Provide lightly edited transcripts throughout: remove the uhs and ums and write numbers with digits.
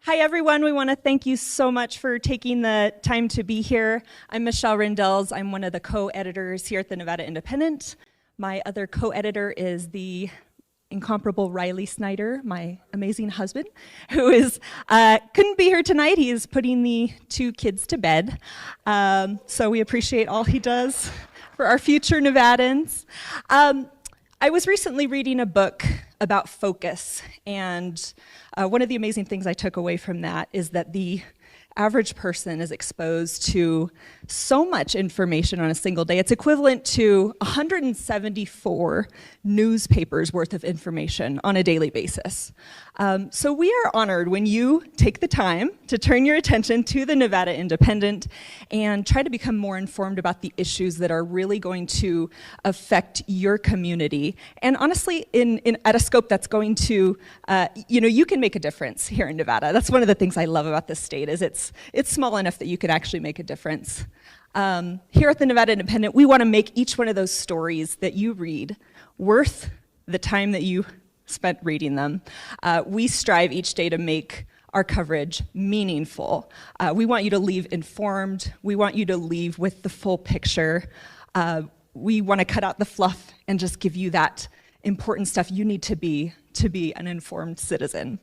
Hi, everyone. We want to thank you so much for taking the time to be here. I'm Michelle Rindels. I'm one of the co-editors here at the Nevada Independent. My other co-editor is the incomparable Riley Snyder, my amazing husband, who couldn't be here tonight. He is putting the two kids to bed. So we appreciate all he does for our future Nevadans. I was recently reading a book about focus, and one of the amazing things I took away from that is that the average person is exposed to so much information on a single day. It's equivalent to 174 newspapers worth of information on a daily basis. So we are honored when you take the time to turn your attention to the Nevada Independent and try to become more informed about the issues that are really going to affect your community. And honestly, at a scope that's going to, you can make a difference here in Nevada. That's one of the things I love about this state is it's small enough that you could actually make a difference. Here at the Nevada Independent, we want to make each one of those stories that you read worth the time that you spent reading them. We strive each day to make our coverage meaningful. We want you to leave informed. We want you to leave with the full picture. We want to cut out the fluff and just give you that important stuff you need to be an informed citizen.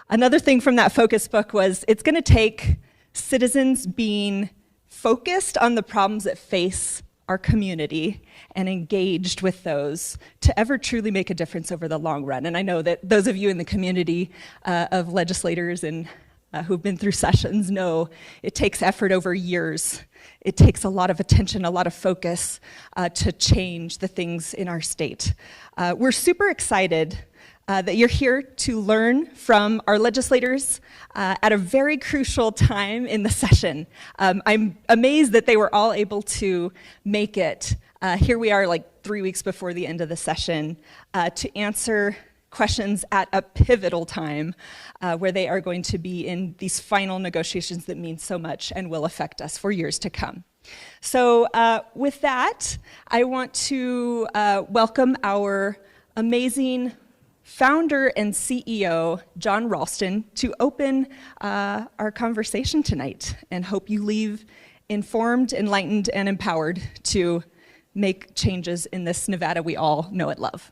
Another thing from that focus book was it's going to take citizens being focused on the problems that face our community and engaged with those to ever truly make a difference over the long run. And I know that those of you in the community of legislators and who've been through sessions know it takes effort over years. It takes a lot of attention, a lot of focus to change the things in our state. We're super excited that you're here to learn from our legislators at a very crucial time in the session. I'm amazed that they were all able to make it. Here we are like 3 weeks before the end of the session to answer questions at a pivotal time where they are going to be in these final negotiations that mean so much and will affect us for years to come. So with that, I want to welcome our amazing founder and CEO, John Ralston, to open our conversation tonight, and hope you leave informed, enlightened, and empowered to make changes in this Nevada we all know and love.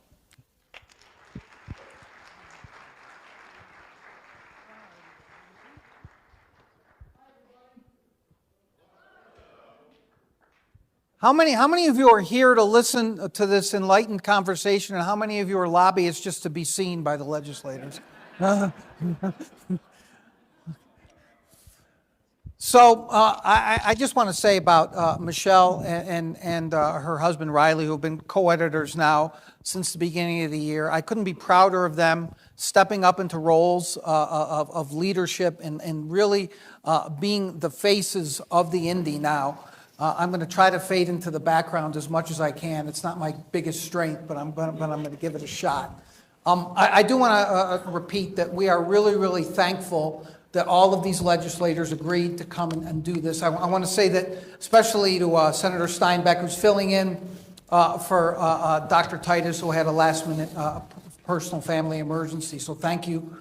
How many of you are here to listen to this enlightened conversation, and how many of you are lobbyists just to be seen by the legislators? So I just want to say about Michelle and her husband Riley, who have been co-editors now since the beginning of the year. I couldn't be prouder of them stepping up into roles of leadership and really being the faces of the Indy now. I'm going to try to fade into the background as much as I can. It's not my biggest strength, but I'm going to give it a shot. I do want to repeat that we are really, really thankful that all of these legislators agreed to come and do this. I want to say that especially to Senator Steinbeck, who's filling in for Dr. Titus, who had a last-minute personal family emergency. So thank you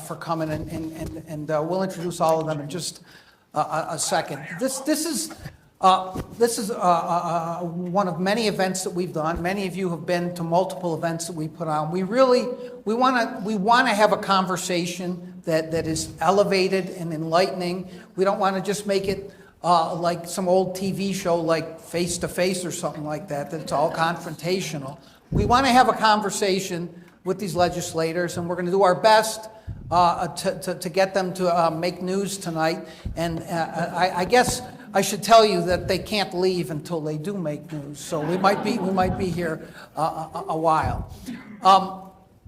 for coming, and we'll introduce all of them in just a second. This is one of many events that we've done. Many of you have been to multiple events that we put on. We want to have a conversation that is elevated and enlightening. We don't want to just make it like some old TV show like Face to Face or something like that it's all confrontational. We want to have a conversation with these legislators, and we're going to do our best to get them to make news tonight. And I guess I should tell you that they can't leave until they do make news. So we might be here a while.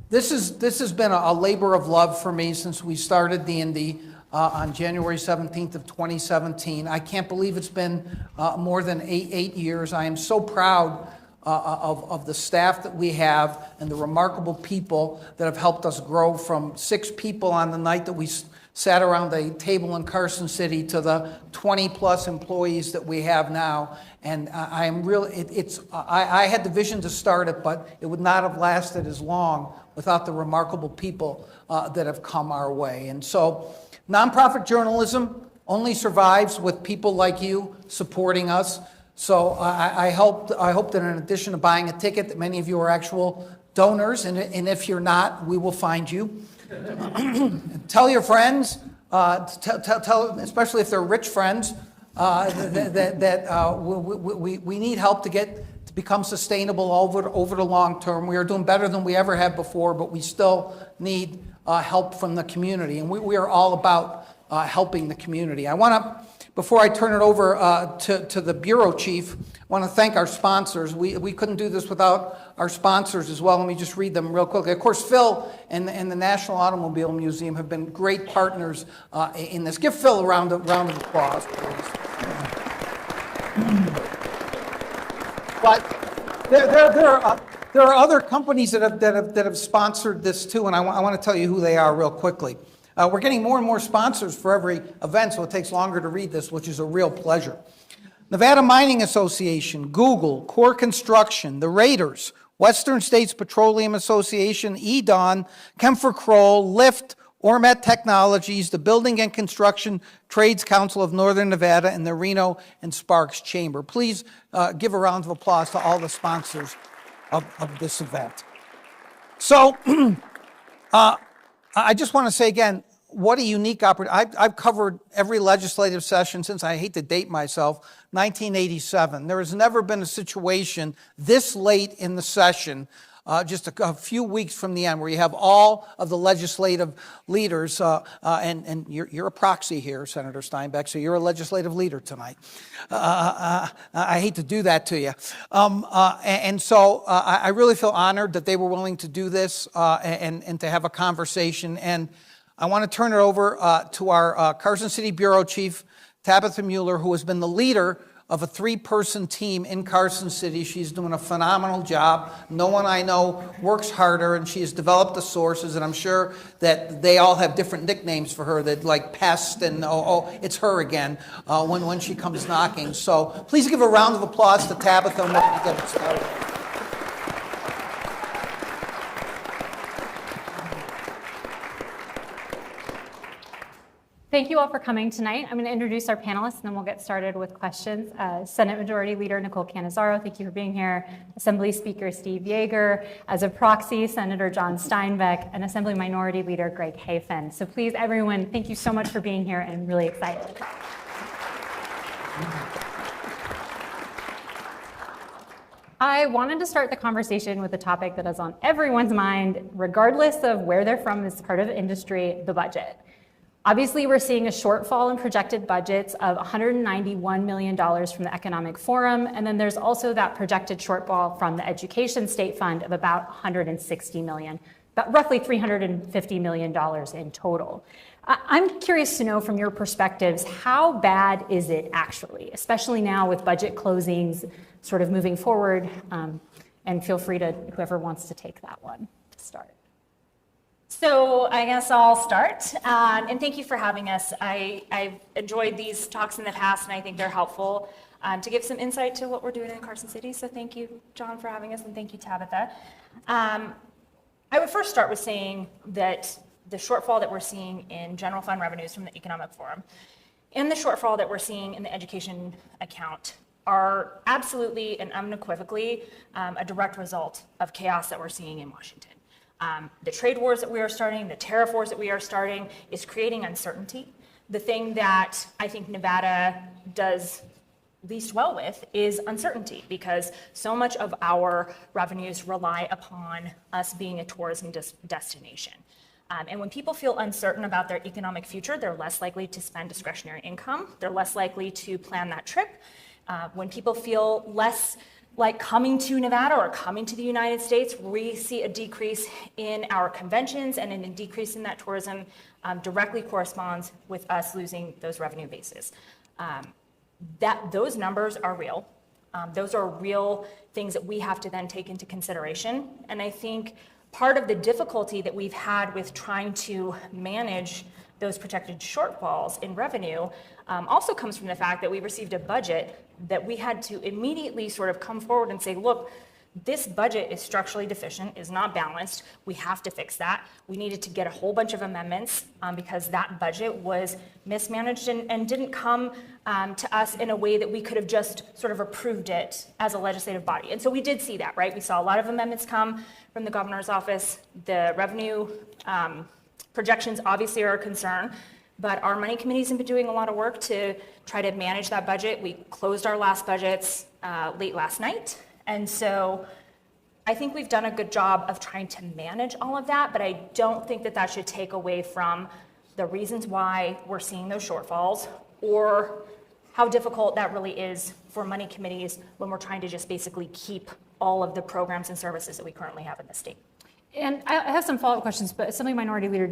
This has been a labor of love for me since we started the Indy on January 17th of 2017. I can't believe it's been more than eight years. I am so proud of the staff that we have and the remarkable people that have helped us grow from 6 people on the night that we sat around a table in Carson City to the 20-plus employees that we have now. And I am really, I had the vision to start it, but it would not have lasted as long without the remarkable people that have come our way. And so nonprofit journalism only survives with people like you supporting us. So I hope that in addition to buying a ticket, that many of you are actual donors, and if you're not, we will find you. Tell your friends, tell, especially if they're rich friends, that we need help to become sustainable over the long term. We are doing better than we ever have before, but we still need help from the community, and we are all about helping the community. I want to, before I turn it over to the bureau chief, I want to thank our sponsors. We couldn't do this without our sponsors as well. Let me just read them real quickly. Of course, Phil and the National Automobile Museum have been great partners in this. Give Phil a round of applause, please. But there are other companies that have sponsored this too, and I want to tell you who they are real quickly. We're getting more and more sponsors for every event, so it takes longer to read this, which is a real pleasure. Nevada Mining Association, Google, Core Construction, the Raiders, Western States Petroleum Association, EDON, Kemfer Kroll, Lyft, Ormet Technologies, the Building and Construction Trades Council of Northern Nevada, and the Reno and Sparks Chamber. Please give a round of applause to all the sponsors of this event. So, I just want to say again, what a unique opportunity. I've covered every legislative session since, I hate to date myself, 1987. There has never been a situation this late in the session, just a few weeks from the end, where you have all of the legislative leaders, and you're a proxy here, Senator Steinbeck, so you're a legislative leader tonight. I hate to do that to you. And so I really feel honored that they were willing to do this and to have a conversation. And I want to turn it over to our Carson City Bureau Chief, Tabitha Mueller, who has been the leader of a 3-person team in Carson City. She's doing a phenomenal job. No one I know works harder, and she has developed the sources, and I'm sure that they all have different nicknames for her, that like Pest and it's her again when she comes knocking. So please give a round of applause to Tabitha and we'll get it started. Thank you all for coming tonight. I'm going to introduce our panelists, and then we'll get started with questions. Senate Majority Leader Nicole Cannizzaro, thank you for being here. Assembly Speaker Steve Yeager. As a proxy, Senator John Steinbeck, and Assembly Minority Leader Greg Hafen. So please, everyone, thank you so much for being here, and I'm really excited. I wanted to start the conversation with a topic that is on everyone's mind, regardless of where they're from as part of the industry, the budget. Obviously, we're seeing a shortfall in projected budgets of $191 million from the Economic Forum, and then there's also that projected shortfall from the Education State Fund of about $160 million, about roughly $350 million in total. I'm curious to know from your perspectives, how bad is it actually, especially now with budget closings sort of moving forward, and feel free to, whoever wants to take that one to start. So I guess I'll start, and thank you for having us. I've enjoyed these talks in the past, and I think they're helpful to give some insight to what we're doing in Carson City. So thank you, John, for having us, and thank you, Tabitha. I would first start with saying that the shortfall that we're seeing in general fund revenues from the Economic Forum and the shortfall that we're seeing in the education account are absolutely and unequivocally a direct result of chaos that we're seeing in Washington. The trade wars that we are starting, the tariff wars that we are starting is creating uncertainty. The thing that I think Nevada does least well with is uncertainty, because so much of our revenues rely upon us being a tourism destination. And when people feel uncertain about their economic future, they're less likely to spend discretionary income. They're less likely to plan that trip. When people feel less like coming to Nevada or coming to the United States, we see a decrease in our conventions, and a decrease in that tourism directly corresponds with us losing those revenue bases. Those numbers are real. Those are real things that we have to then take into consideration. And I think part of the difficulty that we've had with trying to manage those projected shortfalls in revenue also comes from the fact that we received a budget that we had to immediately sort of come forward and say, look, this budget is structurally deficient, is not balanced. We have to fix that. We needed to get a whole bunch of amendments because that budget was mismanaged and didn't come to us in a way that we could have just sort of approved it as a legislative body. And so we did see that, right? We saw a lot of amendments come from the governor's office. The revenue projections obviously are a concern, but our money committees have been doing a lot of work to try to manage that budget. We closed our last budgets late last night. And so I think we've done a good job of trying to manage all of that, but I don't think that that should take away from the reasons why we're seeing those shortfalls or how difficult that really is for money committees when we're trying to just basically keep all of the programs and services that we currently have in the state. And I have some follow-up questions, but Assembly Minority Leader,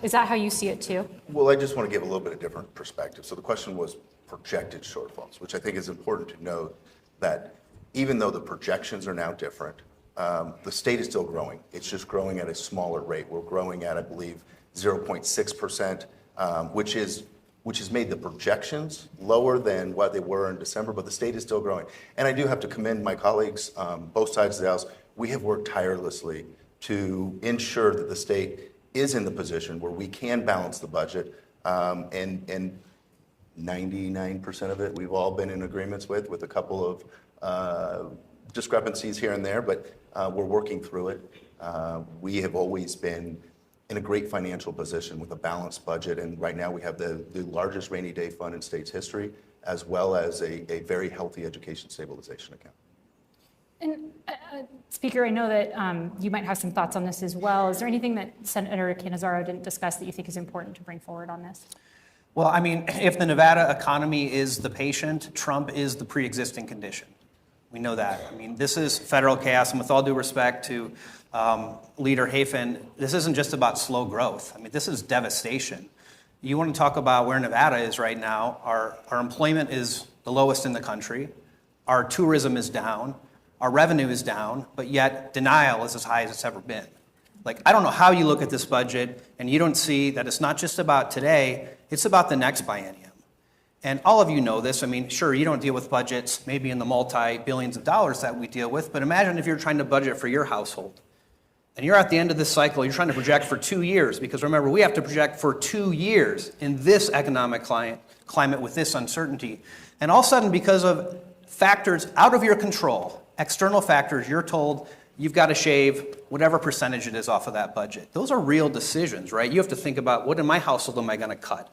is that how you see it too? Well, I just want to give a little bit of different perspective. So the question was projected shortfalls, which I think is important to note that even though the projections are now different, the state is still growing. It's just growing at a smaller rate. We're growing at, I believe, 0.6%, which has made the projections lower than what they were in December, but the state is still growing. And I do have to commend my colleagues, both sides of the House. We have worked tirelessly to ensure that the state is in the position where we can balance the budget, and 99% of it we've all been in agreements with a couple of discrepancies here and there, but we're working through it. We have always been in a great financial position with a balanced budget, and right now we have the largest rainy day fund in state's history, as well as a very healthy education stabilization account. And Speaker, I know that you might have some thoughts on this as well. Is there anything that Senator Cannizzaro didn't discuss that you think is important to bring forward on this? Well, I mean, if the Nevada economy is the patient, Trump is the pre-existing condition. We know that. I mean, this is federal chaos, and with all due respect to Leader Hafen, this isn't just about slow growth. I mean, this is devastation. You want to talk about where Nevada is right now. Our employment is the lowest in the country. Our tourism is down. Our revenue is down, but yet denial is as high as it's ever been. Like, I don't know how you look at this budget and you don't see that it's not just about today, it's about the next biennium. And all of you know this. I mean, sure, you don't deal with budgets maybe in the multi-billions of dollars that we deal with, but imagine if you're trying to budget for your household. And you're at the end of this cycle, you're trying to project for 2 years, because remember, we have to project for 2 years in this economic climate with this uncertainty. And all of a sudden, because of factors out of your control, external factors, you're told you've got to shave whatever percentage it is off of that budget. Those are real decisions, right? You have to think about, what in my household am I going to cut?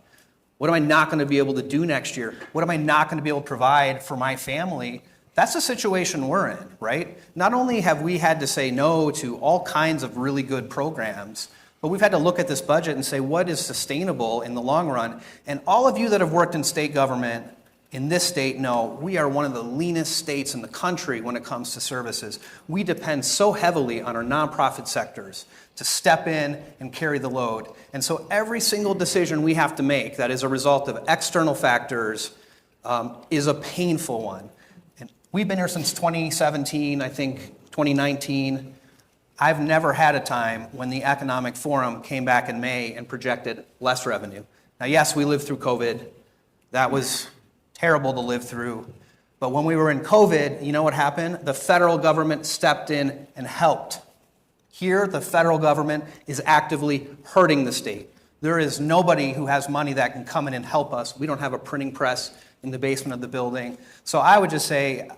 What am I not going to be able to do next year? What am I not going to be able to provide for my family? That's the situation we're in, right? Not only have we had to say no to all kinds of really good programs, but we've had to look at this budget and say, what is sustainable in the long run? And all of you that have worked in state government in this state know we are one of the leanest states in the country when it comes to services. We depend so heavily on our nonprofit sectors to step in and carry the load. And so every single decision we have to make that is a result of external factors is a painful one. And we've been here since 2017, I think 2019. I've never had a time when the Economic Forum came back in May and projected less revenue. Now, yes, we lived through COVID. That was terrible to live through. But when we were in COVID, you know what happened? The federal government stepped in and helped. Here, the federal government is actively hurting the state. There is nobody who has money that can come in and help us. We don't have a printing press in the basement of the building. So I would just say,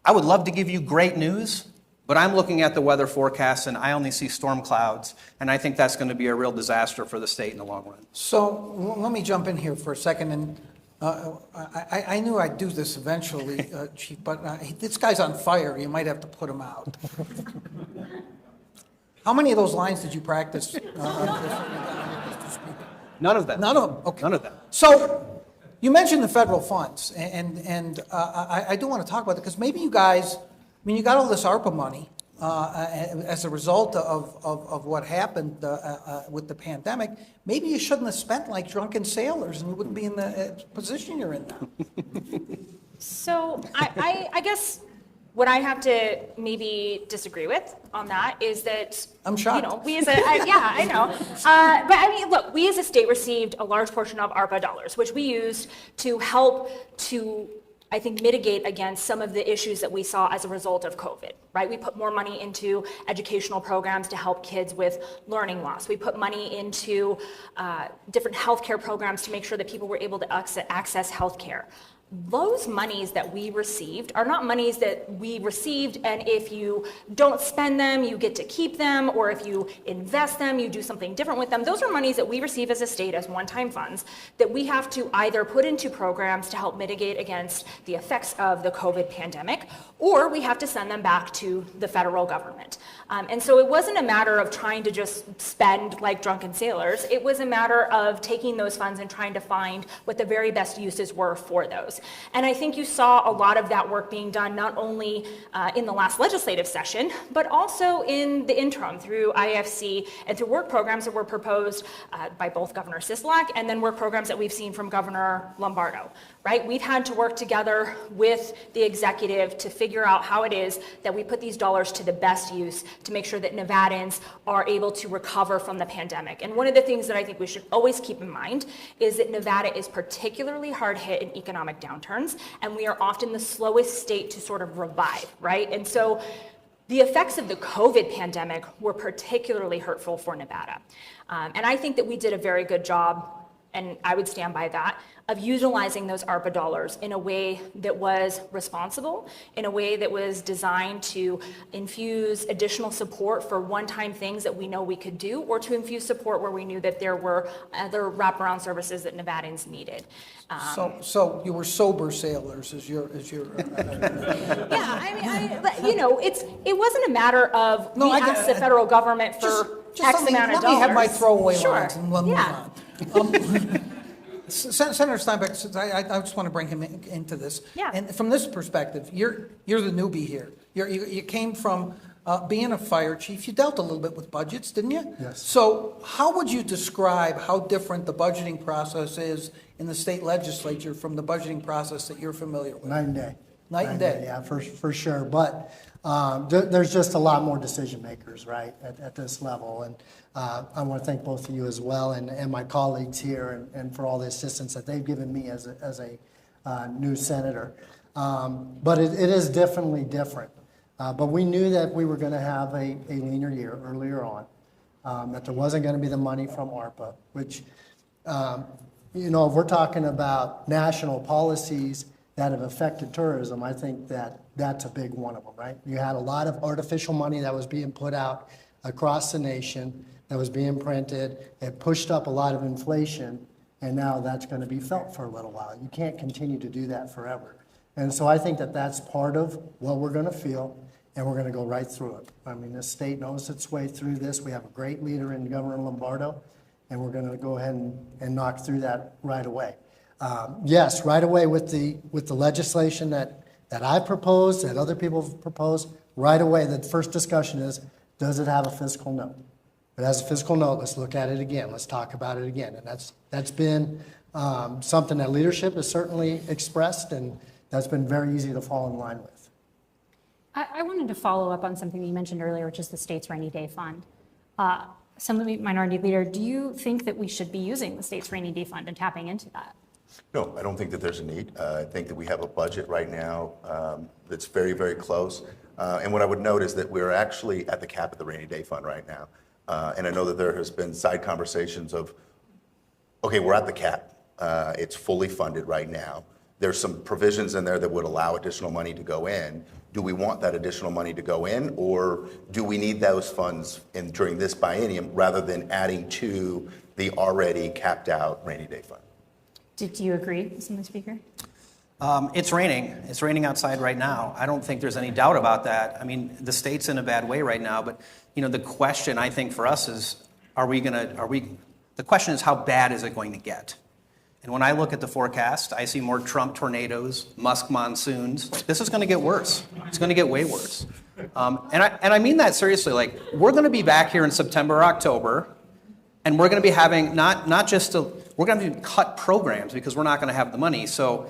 I would love to give you great news, but I'm looking at the weather forecast and I only see storm clouds, and I think that's going to be a real disaster for the state in the long run. So let me jump in here for a second. And I knew I'd do this eventually, Chief, but this guy's on fire. You might have to put him out. How many of those lines did you practice? None of them. None of them? Okay. None of them. So you mentioned the federal funds, and I do want to talk about it, because maybe you guys, I mean, you got all this ARPA money as a result of what happened with the pandemic. Maybe you shouldn't have spent like drunken sailors, and you wouldn't be in the position you're in now. So I guess what I have to maybe disagree with on that is that, I'm shocked. you know, we as yeah, I know. But I mean, look, we as a state received a large portion of ARPA dollars, which we used to help to, I think, mitigate against some of the issues that we saw as a result of COVID, right? We put more money into educational programs to help kids with learning loss. We put money into different healthcare programs to make sure that people were able to access healthcare. Those monies that we received are not monies that we received, and if you don't spend them, you get to keep them, or if you invest them, you do something different with them. Those are monies that we receive as a state as one-time funds that we have to either put into programs to help mitigate against the effects of the COVID pandemic, or we have to send them back to the federal government. And so it wasn't a matter of trying to just spend like drunken sailors. It was a matter of taking those funds and trying to find what the very best uses were for those. And I think you saw a lot of that work being done not only in the last legislative session, but also in the interim through IFC and through work programs that were proposed by both Governor Sisolak and then work programs that we've seen from Governor Lombardo, right? We've had to work together with the executive to figure out how it is that we put these dollars to the best use to make sure that Nevadans are able to recover from the pandemic. And one of the things that I think we should always keep in mind is that Nevada is particularly hard hit in economic downturns, and we are often the slowest state to sort of revive, right? And so the effects of the COVID pandemic were particularly hurtful for Nevada. And I think that we did a very good job, and I would stand by that, of utilizing those ARPA dollars in a way that was responsible, in a way that was designed to infuse additional support for one-time things that we know we could do, or to infuse support where we knew that there were other wraparound services that Nevadans needed. So you were sober sailors, as your. Yeah, I mean, you know, it wasn't a matter of we asked the federal government for X amount of dollars. Let me have my throwaway Sure. lines and we'll move on. Senator Steinbeck, I just want to bring him into this. Yeah. And from this perspective, you're the newbie here. You came from being a fire chief. You dealt a little bit with budgets, didn't you? Yes. So how would you describe how different the budgeting process is in the state legislature from the budgeting process that you're familiar with? Night and day. Night and day. Yeah, for sure. But there's just a lot more decision makers, right, at this level. And I want to thank both of you as well, and my colleagues here, and for all the assistance that they've given me as a new senator. But it is definitely different. But we knew that we were going to have a leaner year earlier on, that there wasn't going to be the money from ARPA, which, you know, if we're talking about national policies that have affected tourism, I think that's a big one of them, right? You had a lot of artificial money that was being put out across the nation, that was being printed. It pushed up a lot of inflation, and now that's going to be felt for a little while. You can't continue to do that forever. And so I think that that's part of what we're going to feel, and we're going to go right through it. I mean, this state knows its way through this. We have a great leader in Governor Lombardo, and we're going to go ahead and knock through that right away. Yes, right away with the legislation that I proposed, that other people have proposed, right away the first discussion is, does it have a fiscal note? If it has a fiscal note, let's look at it again. Let's talk about it again. And that's been something that leadership has certainly expressed, and that's been very easy to fall in line with. I wanted to follow up on something that you mentioned earlier, which is the state's rainy day fund. Assembly Minority Leader, do you think that we should be using the state's rainy day fund and tapping into that? No, I don't think that there's a need. I think that we have a budget right now that's very, very close. And what I would note is that we're actually at the cap of the rainy day fund right now. And I know that there has been side conversations of, okay, we're at the cap. It's fully funded right now. There's some provisions in there that would allow additional money to go in. Do we want that additional money to go in, or do we need those funds during this biennium rather than adding to the already capped out rainy day fund? Do you agree, Assembly Speaker? It's raining. It's raining outside right now. I don't think there's any doubt about that. I mean, the state's in a bad way right now, but you know, the question I think for us is, the question is, how bad is it going to get? And when I look at the forecast, I see more Trump tornadoes, Musk monsoons. This is going to get worse. It's going to get way worse. And I mean that seriously. Like, we're going to be back here in September or October, and we're going to be having we're going to cut programs because we're not going to have the money. So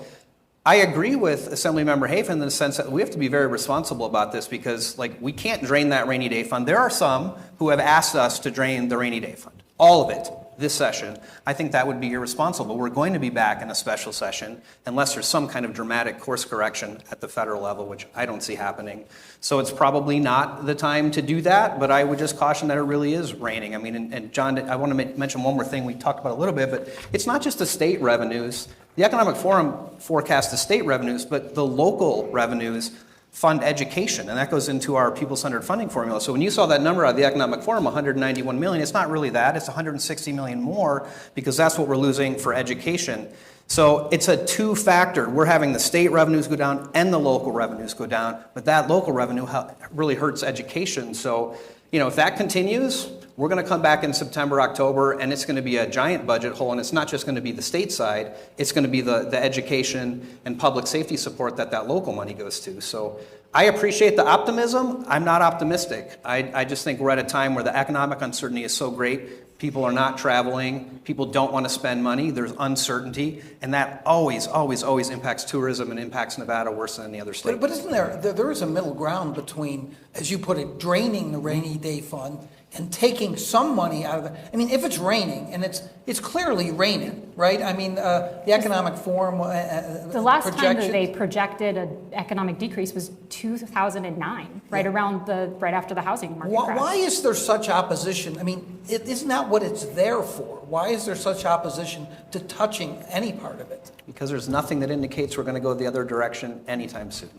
I agree with Assemblymember Hafen in the sense that we have to be very responsible about this because, like, we can't drain that rainy day fund. There are some who have asked us to drain the rainy day fund, all of it, this session. I think that would be irresponsible. We're going to be back in a special session unless there's some kind of dramatic course correction at the federal level, which I don't see happening. So it's probably not the time to do that, but I would just caution that it really is raining. I mean, and John, I want to mention one more thing we talked about a little bit, but it's not just the state revenues. The Economic Forum forecasts the state revenues, but the local revenues fund education, and that goes into our people-centered funding formula. So when you saw that number out of the Economic Forum, 191 million, it's not really that, it's 160 million more because that's what we're losing for education. So it's a two-factor. We're having the state revenues go down and the local revenues go down, but that local revenue really hurts education. So, if that continues, we're going to come back in September, October, and it's going to be a giant budget hole, and it's not just going to be the state side, it's going to be the education and public safety support that local money goes to. So I appreciate the optimism. I'm not optimistic. I just think we're at a time where the economic uncertainty is so great. People are not traveling. People don't want to spend money. There's uncertainty, and that always, always, always impacts tourism and impacts Nevada worse than any other state. But isn't there is a middle ground between, as you put it, draining the rainy day fund and taking some money out of it? I mean, if it's raining, and it's clearly raining, right? I mean, the Economic Forum the last time that they projected an economic decrease was 2009, right right after the housing market crash. Why is there such opposition? I mean, isn't that what it's there for? Why is there such opposition to touching any part of it? Because there's nothing that indicates we're going to go the other direction anytime soon.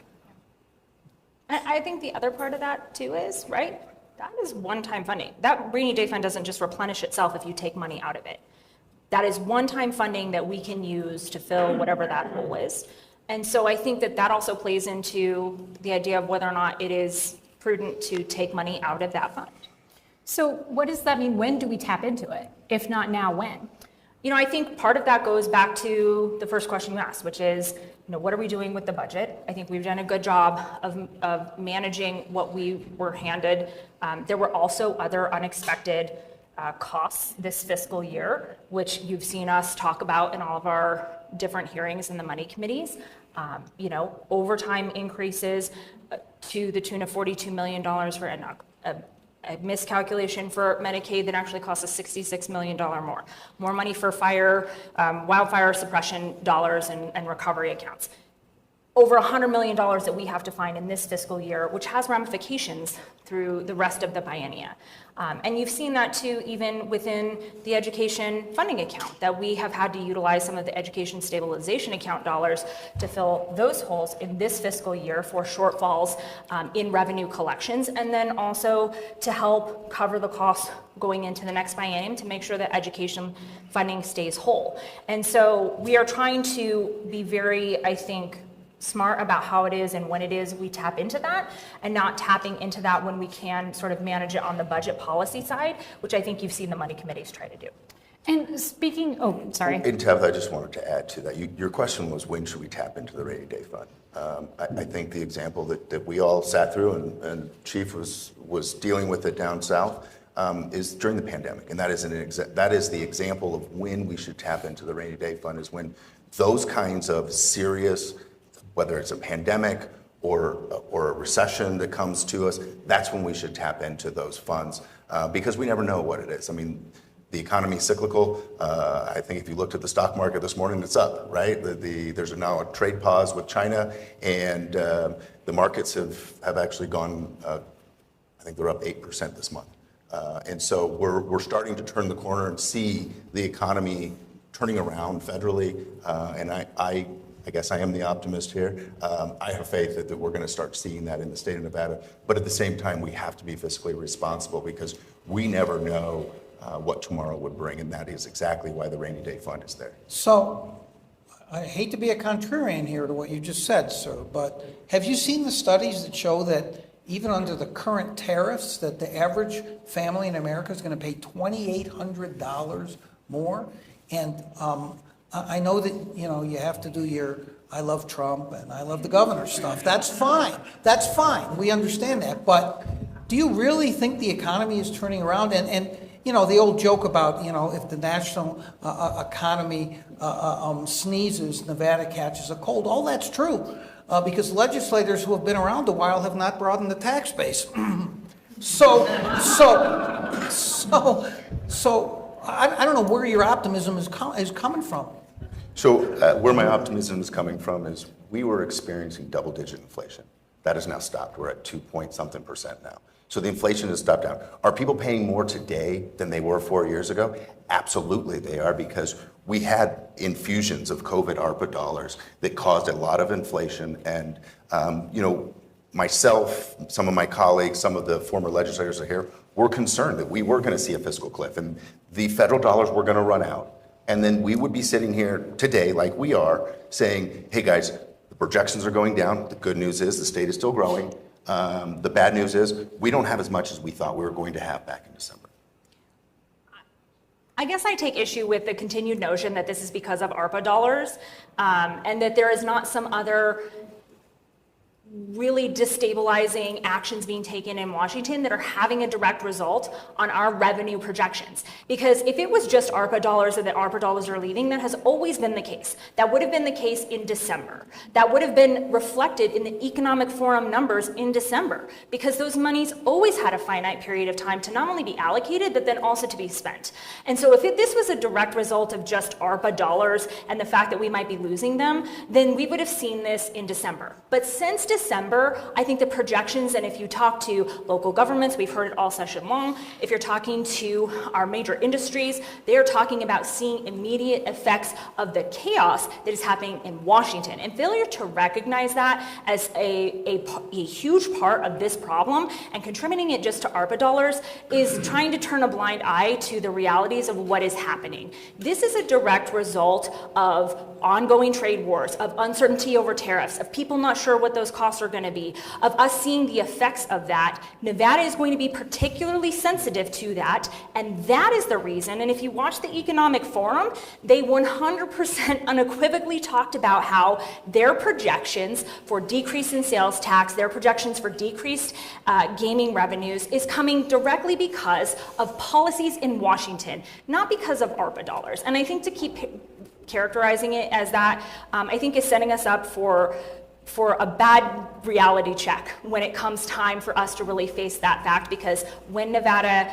I think the other part of that too is, right, that is one-time funding. That rainy day fund doesn't just replenish itself if you take money out of it. That is one-time funding that we can use to fill whatever that hole is. And so I think that also plays into the idea of whether or not it is prudent to take money out of that fund. So what does that mean? When do we tap into it? If not now, when? I think part of that goes back to the first question you asked, which is, what are we doing with the budget? I think we've done a good job of managing what we were handed. There were also other unexpected costs this fiscal year, which you've seen us talk about in all of our different hearings in the money committees. Overtime increases to the tune of $42 million for a miscalculation for Medicaid that actually cost us $66 million more. More money for wildfire suppression dollars and recovery accounts. Over $100 million that we have to find in this fiscal year, which has ramifications through the rest of the biennia. And you've seen that too, even within the education funding account, that we have had to utilize some of the education stabilization account dollars to fill those holes in this fiscal year for shortfalls in revenue collections, and then also to help cover the costs going into the next biennium to make sure that education funding stays whole. And so we are trying to be very, I think, smart about how it is and when it is we tap into that, and not tapping into that when we can sort of manage it on the budget policy side, which I think you've seen the money committees try to do. And speaking, sorry. In Tabitha, I just wanted to add to that. Your question was, when should we tap into the rainy day fund? I think the example that we all sat through and Chief was dealing with it down south is during the pandemic, and that is the example of when we should tap into the rainy day fund, is when those kinds of serious, whether it's a pandemic or a recession that comes to us, that's when we should tap into those funds because we never know what it is. I mean, the economy is cyclical. I think if you looked at the stock market this morning, it's up, right? There's now a trade pause with China, and the markets have actually gone, I think they're up 8% this month. And so we're starting to turn the corner and see the economy turning around federally, and I guess I am the optimist here. I have faith that we're going to start seeing that in the state of Nevada. But at the same time, we have to be fiscally responsible because we never know what tomorrow would bring. And that is exactly why the rainy day fund is there. So I hate to be a contrarian here to what you just said, sir, but have you seen the studies that show that even under the current tariffs, that the average family in America is going to pay $2,800 more? And I know that, you have to do your I love Trump and I love the governor stuff. That's fine. That's fine. We understand that. But do you really think the economy is turning around? And the old joke about, if the national economy sneezes, Nevada catches a cold. All that's true because legislators who have been around a while have not broadened the tax base. So I don't know where your optimism is coming from. So where my optimism is coming from is we were experiencing double-digit inflation. That has now stopped. We're at 2-point-something% now. So the inflation has stopped down. Are people paying more today than they were 4 years ago? Absolutely they are, because we had infusions of COVID ARPA dollars that caused a lot of inflation. And, myself, some of my colleagues, some of the former legislators are here, were concerned that we were going to see a fiscal cliff and the federal dollars were going to run out. And then we would be sitting here today, like we are, saying, hey guys, the projections are going down. The good news is the state is still growing. The bad news is we don't have as much as we thought we were going to have back in December. I guess I take issue with the continued notion that this is because of ARPA dollars, and that there is not some other really destabilizing actions being taken in Washington that are having a direct result on our revenue projections. Because if it was just ARPA dollars or that ARPA dollars are leaving, that has always been the case. That would have been the case in December. That would have been reflected in the Economic Forum numbers in December, because those monies always had a finite period of time to not only be allocated, but then also to be spent. And so if this was a direct result of just ARPA dollars and the fact that we might be losing them, then we would have seen this in December. But since December, I think the projections, and if you talk to local governments, we've heard it all session long, if you're talking to our major industries, they're talking about seeing immediate effects of the chaos that is happening in Washington. And failure to recognize that as a huge part of this problem and contributing it just to ARPA dollars is trying to turn a blind eye to the realities of what is happening. This is a direct result of ongoing trade wars, of uncertainty over tariffs, of people not sure what those costs are going to be, of us seeing the effects of that. Nevada is going to be particularly sensitive to that, and that is the reason. And if you watch the Economic Forum, they 100% unequivocally talked about how their projections for decrease in sales tax, their projections for decreased gaming revenues is coming directly because of policies in Washington, not because of ARPA dollars. And I think to keep characterizing it as that, I think is setting us up for a bad reality check when it comes time for us to really face that fact, because when Nevada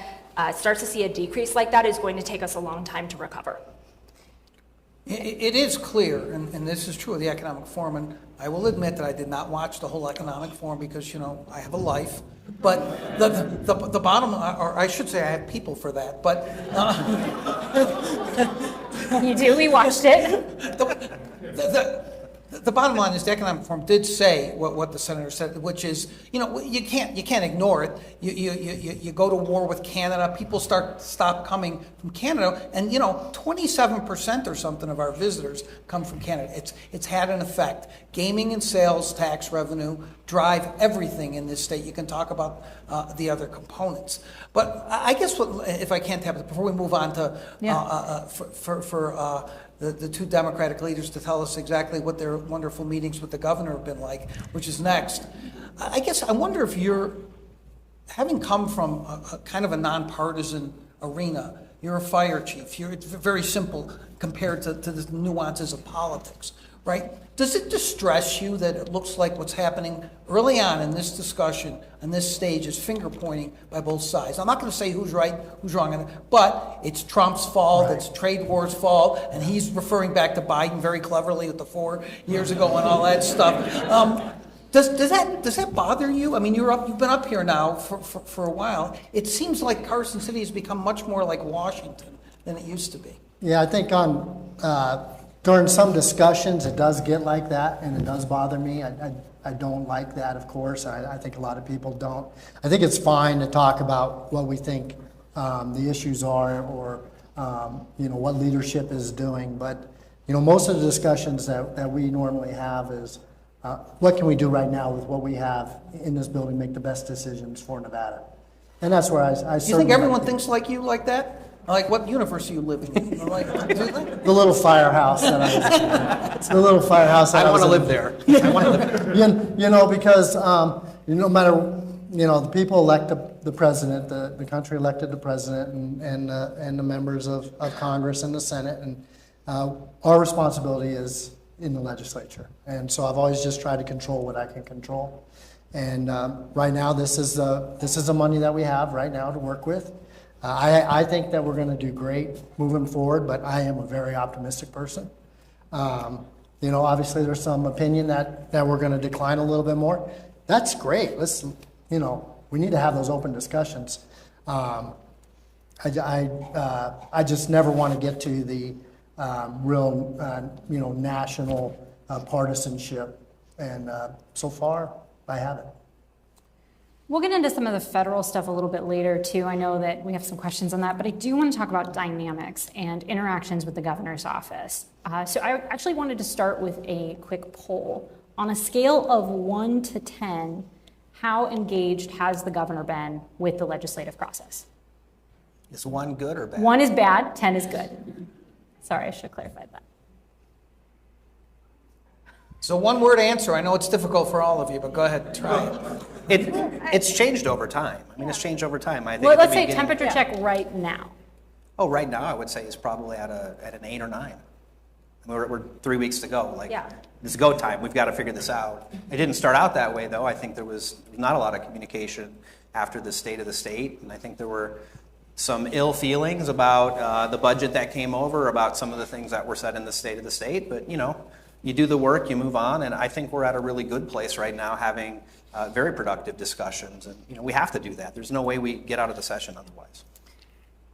starts to see a decrease like that, it's going to take us a long time to recover. It is clear, and this is true of the Economic Forum, and I will admit that I did not watch the whole Economic Forum because, I have a life, but the bottom, or I should say I have people for that, but... You do, we watched it. The bottom line is the Economic Forum did say what the senator said, which is, you can't ignore it. You go to war with Canada, people stop coming from Canada, and 27% or something of our visitors come from Canada. It's had an effect. Gaming and sales tax revenue drive everything in this state. You can talk about the other components, but I guess if I can't have it before we move on to the two Democratic leaders to tell us exactly what their wonderful meetings with the governor have been like, which is next. I guess I wonder if you're, having come from a kind of a nonpartisan arena, you're a fire chief. It's very simple compared to the nuances of politics, right? Does it distress you that it looks like what's happening early on in this discussion, and this stage, is finger pointing by both sides? I'm not going to say who's right, who's wrong, but it's Trump's fault, It's trade war's fault, and he's referring back to Biden very cleverly with the 4 years ago and all that stuff. Does that bother you? I mean, you've been up here now for a while. It seems like Carson City has become much more like Washington than it used to be. Yeah, I think during some discussions, it does get like that, and it does bother me. I don't like that, of course. I think a lot of people don't. I think it's fine to talk about what we think the issues are, or what leadership is doing. But most of the discussions that we normally have is what can we do right now with what we have in this building, make the best decisions for Nevada. And that's where I You think everyone thinks like you like that? Like, what universe are you living in? The little firehouse that I was in. The little firehouse that I want to was live in. there. I want to live there. Because no matter the people elect the president, the country elected the president and the members of Congress and the Senate, and our responsibility is in the legislature. And so I've always just tried to control what I can control. And right now, this is the money that we have right now to work with. I think that we're going to do great moving forward, but I am a very optimistic person. Obviously there's some opinion that we're going to decline a little bit more. That's great. Let's, we need to have those open discussions. I just never want to get to the real, national partisanship, and so far I haven't. We'll get into some of the federal stuff a little bit later too. I know that we have some questions on that, but I do want to talk about dynamics and interactions with the governor's office. So I actually wanted to start with a quick poll. On a scale of 1 to 10, how engaged has the governor been with the legislative process? Is 1 good or bad? 1 is bad, 10 is good. Sorry, I should have clarified that. So one-word answer. I know it's difficult for all of you, but go ahead, try it. It's changed over time. I mean, it's changed over time. I think. Well, at the let's say beginning- temperature check right now. Oh, right now, I would say it's probably at an 8 or 9. We're 3 weeks to go. Yeah. It's go time. We've got to figure this out. It didn't start out that way, though. I think there was not a lot of communication after the state of the state, and I think there were some ill feelings about the budget that came over, about some of the things that were said in the state of the state. But you do the work, you move on, and I think we're at a really good place right now, having very productive discussions, and we have to do that. There's no way we get out of the session otherwise.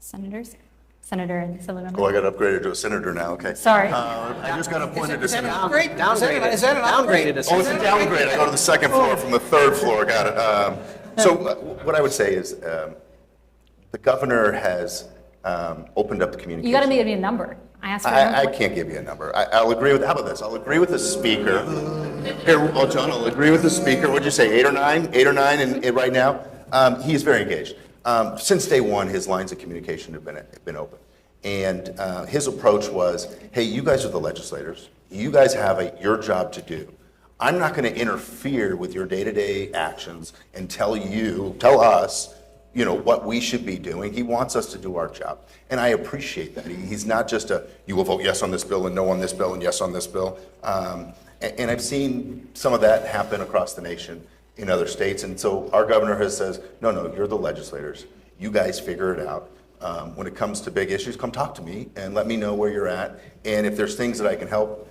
Senators? Senator and Assembly Member? Oh, I got upgraded to a senator now, okay. Sorry. I just got appointed to senator. Great. Downgraded. Is that an upgrade? Downgraded. Oh, it's a downgrade. I go to the second floor from the third floor, got it. So what I would say is the governor has opened up the communication. You got to give me a number. I asked for a I number. can't give you a number. I'll agree with, how about this? I'll agree with the speaker. Here, well, John, I'll agree with the speaker. What'd you say, 8 or 9? 8 or 9 and right now? He is very engaged. Since day one, his lines of communication have been open. And his approach was, hey, you guys are the legislators. You guys have your job to do. I'm not going to interfere with your day-to-day actions and tell us, what we should be doing. He wants us to do our job. And I appreciate that. He's not just you will vote yes on this bill and no on this bill and yes on this bill. And I've seen some of that happen across the nation in other states. And so our governor says, no, you're the legislators. You guys figure it out. When it comes to big issues, come talk to me and let me know where you're at. And if there's things that I can help,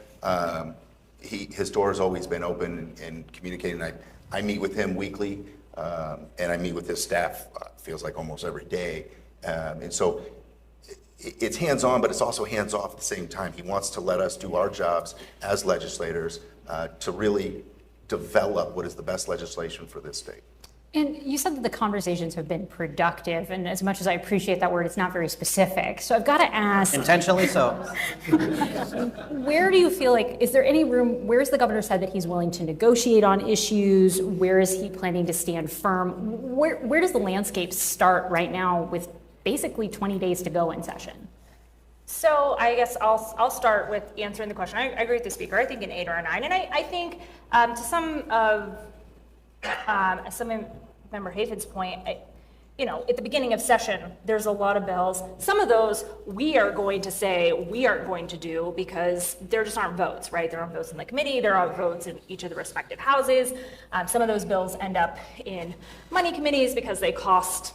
his door has always been open and communicating. I meet with him weekly, and I meet with his staff, feels like almost every day. And so it's hands-on, but it's also hands-off at the same time. He wants to let us do our jobs as legislators to really develop what is the best legislation for this state. And you said that the conversations have been productive, and as much as I appreciate that word, it's not very specific. So I've got to ask, Intentionally so. where do you feel like, is there any room, where's the governor said that he's willing to negotiate on issues? Where is he planning to stand firm? Where does the landscape start right now with basically 20 days to go in session? So I guess I'll start with answering the question. I agree with the speaker. I think an 8 or a 9. And I think to some of Member Haven's point, at the beginning of session, there's a lot of bills. Some of those we are going to say we aren't going to do because there just aren't votes, right? There aren't votes in the committee, there aren't votes in each of the respective houses. Some of those bills end up in money committees because they cost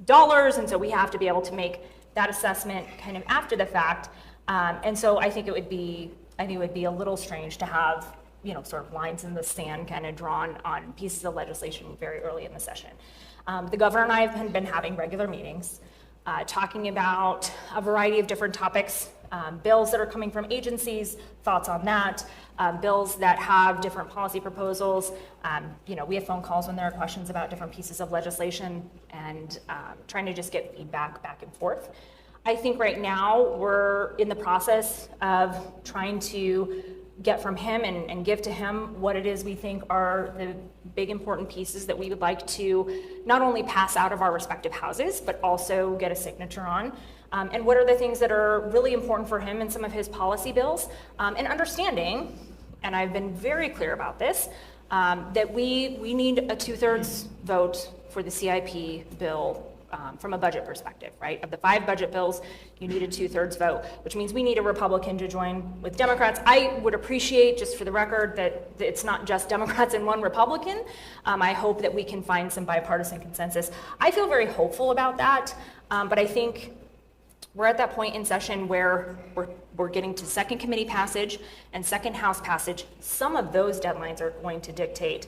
dollars, and so we have to be able to make that assessment kind of after the fact. And so I think it would be a little strange to have sort of lines in the sand kind of drawn on pieces of legislation very early in the session. The governor and I have been having regular meetings, talking about a variety of different topics, bills that are coming from agencies, thoughts on that, bills that have different policy proposals. We have phone calls when there are questions about different pieces of legislation, and trying to just get feedback back and forth. I think right now we're in the process of trying to get from him and give to him what it is we think are the big important pieces that we would like to not only pass out of our respective houses, but also get a signature on. And what are the things that are really important for him in some of his policy bills, and understanding, and I've been very clear about this, that we need a 2/3 vote for the CIP bill from a budget perspective, right? Of the 5 budget bills, you need a 2/3 vote, which means we need a Republican to join with Democrats. I would appreciate, just for the record, that it's not just Democrats and 1 Republican. I hope that we can find some bipartisan consensus. I feel very hopeful about that, but I think we're at that point in session where we're getting to second committee passage and second House passage. Some of those deadlines are going to dictate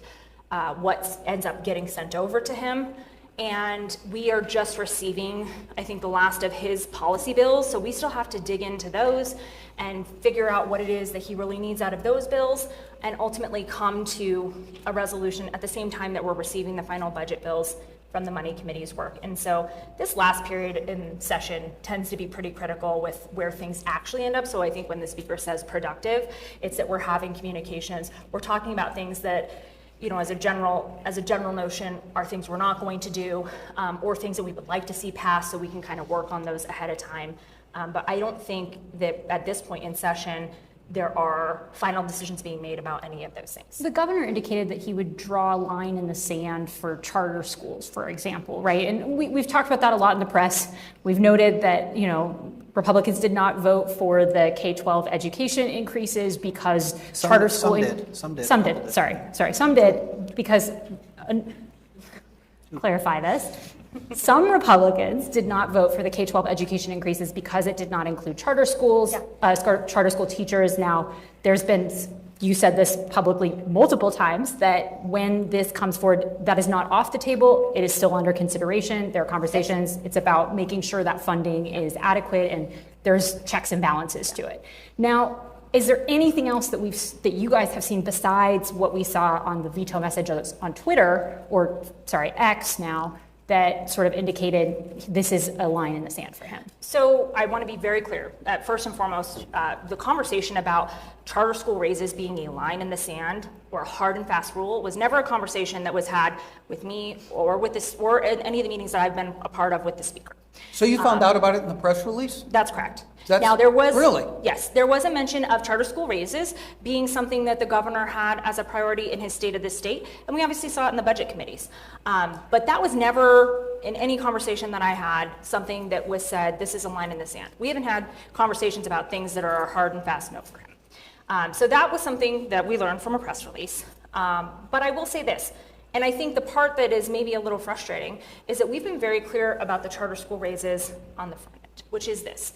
what ends up getting sent over to him. And we are just receiving, I think, the last of his policy bills. So we still have to dig into those and figure out what it is that he really needs out of those bills and ultimately come to a resolution at the same time that we're receiving the final budget bills from the Money Committee's work. And so this last period in session tends to be pretty critical with where things actually end up. So I think when the speaker says productive, it's that we're having communications. We're talking about things that, you know, as a general notion, are things we're not going to do, or things that we would like to see passed, so we can kind of work on those ahead of time. But I don't think that at this point in session, there are final decisions being made about any of those things. The governor indicated that he would draw a line in the sand for charter schools, for example, right? And we've talked about that a lot in the press. We've noted that, you know, Republicans did not vote for the K-12 education increases because charter school... Some did. Some did because... clarify this. Some Republicans did not vote for the K-12 education increases because it did not include charter schools, charter school teachers. Now, there's been, you said this publicly multiple times, that when this comes forward, that is not off the table. It is still under consideration. There are conversations. It's about making sure that funding is adequate and there's checks and balances to it. Now, is there anything else that you guys have seen besides what we saw on the veto message on Twitter, or X now, that sort of indicated this is a line in the sand for him? So I want to be very clear that first and foremost, the conversation about charter school raises being a line in the sand or a hard and fast rule was never a conversation that was had with me or with this or any of the meetings that I've been a part of with the speaker. So you found out about it in the press release? That's correct. Now there was really? Yes, there was a mention of charter school raises being something that the governor had as a priority in his State of the State, and we obviously saw it in the budget committees. But that was never, in any conversation that I had, something that was said, this is a line in the sand. We haven't had conversations about things that are a hard and fast no for him. So that was something that we learned from a press release. But I will say this, and I think the part that is maybe a little frustrating is that we've been very clear about the charter school raises on the front end, which is this.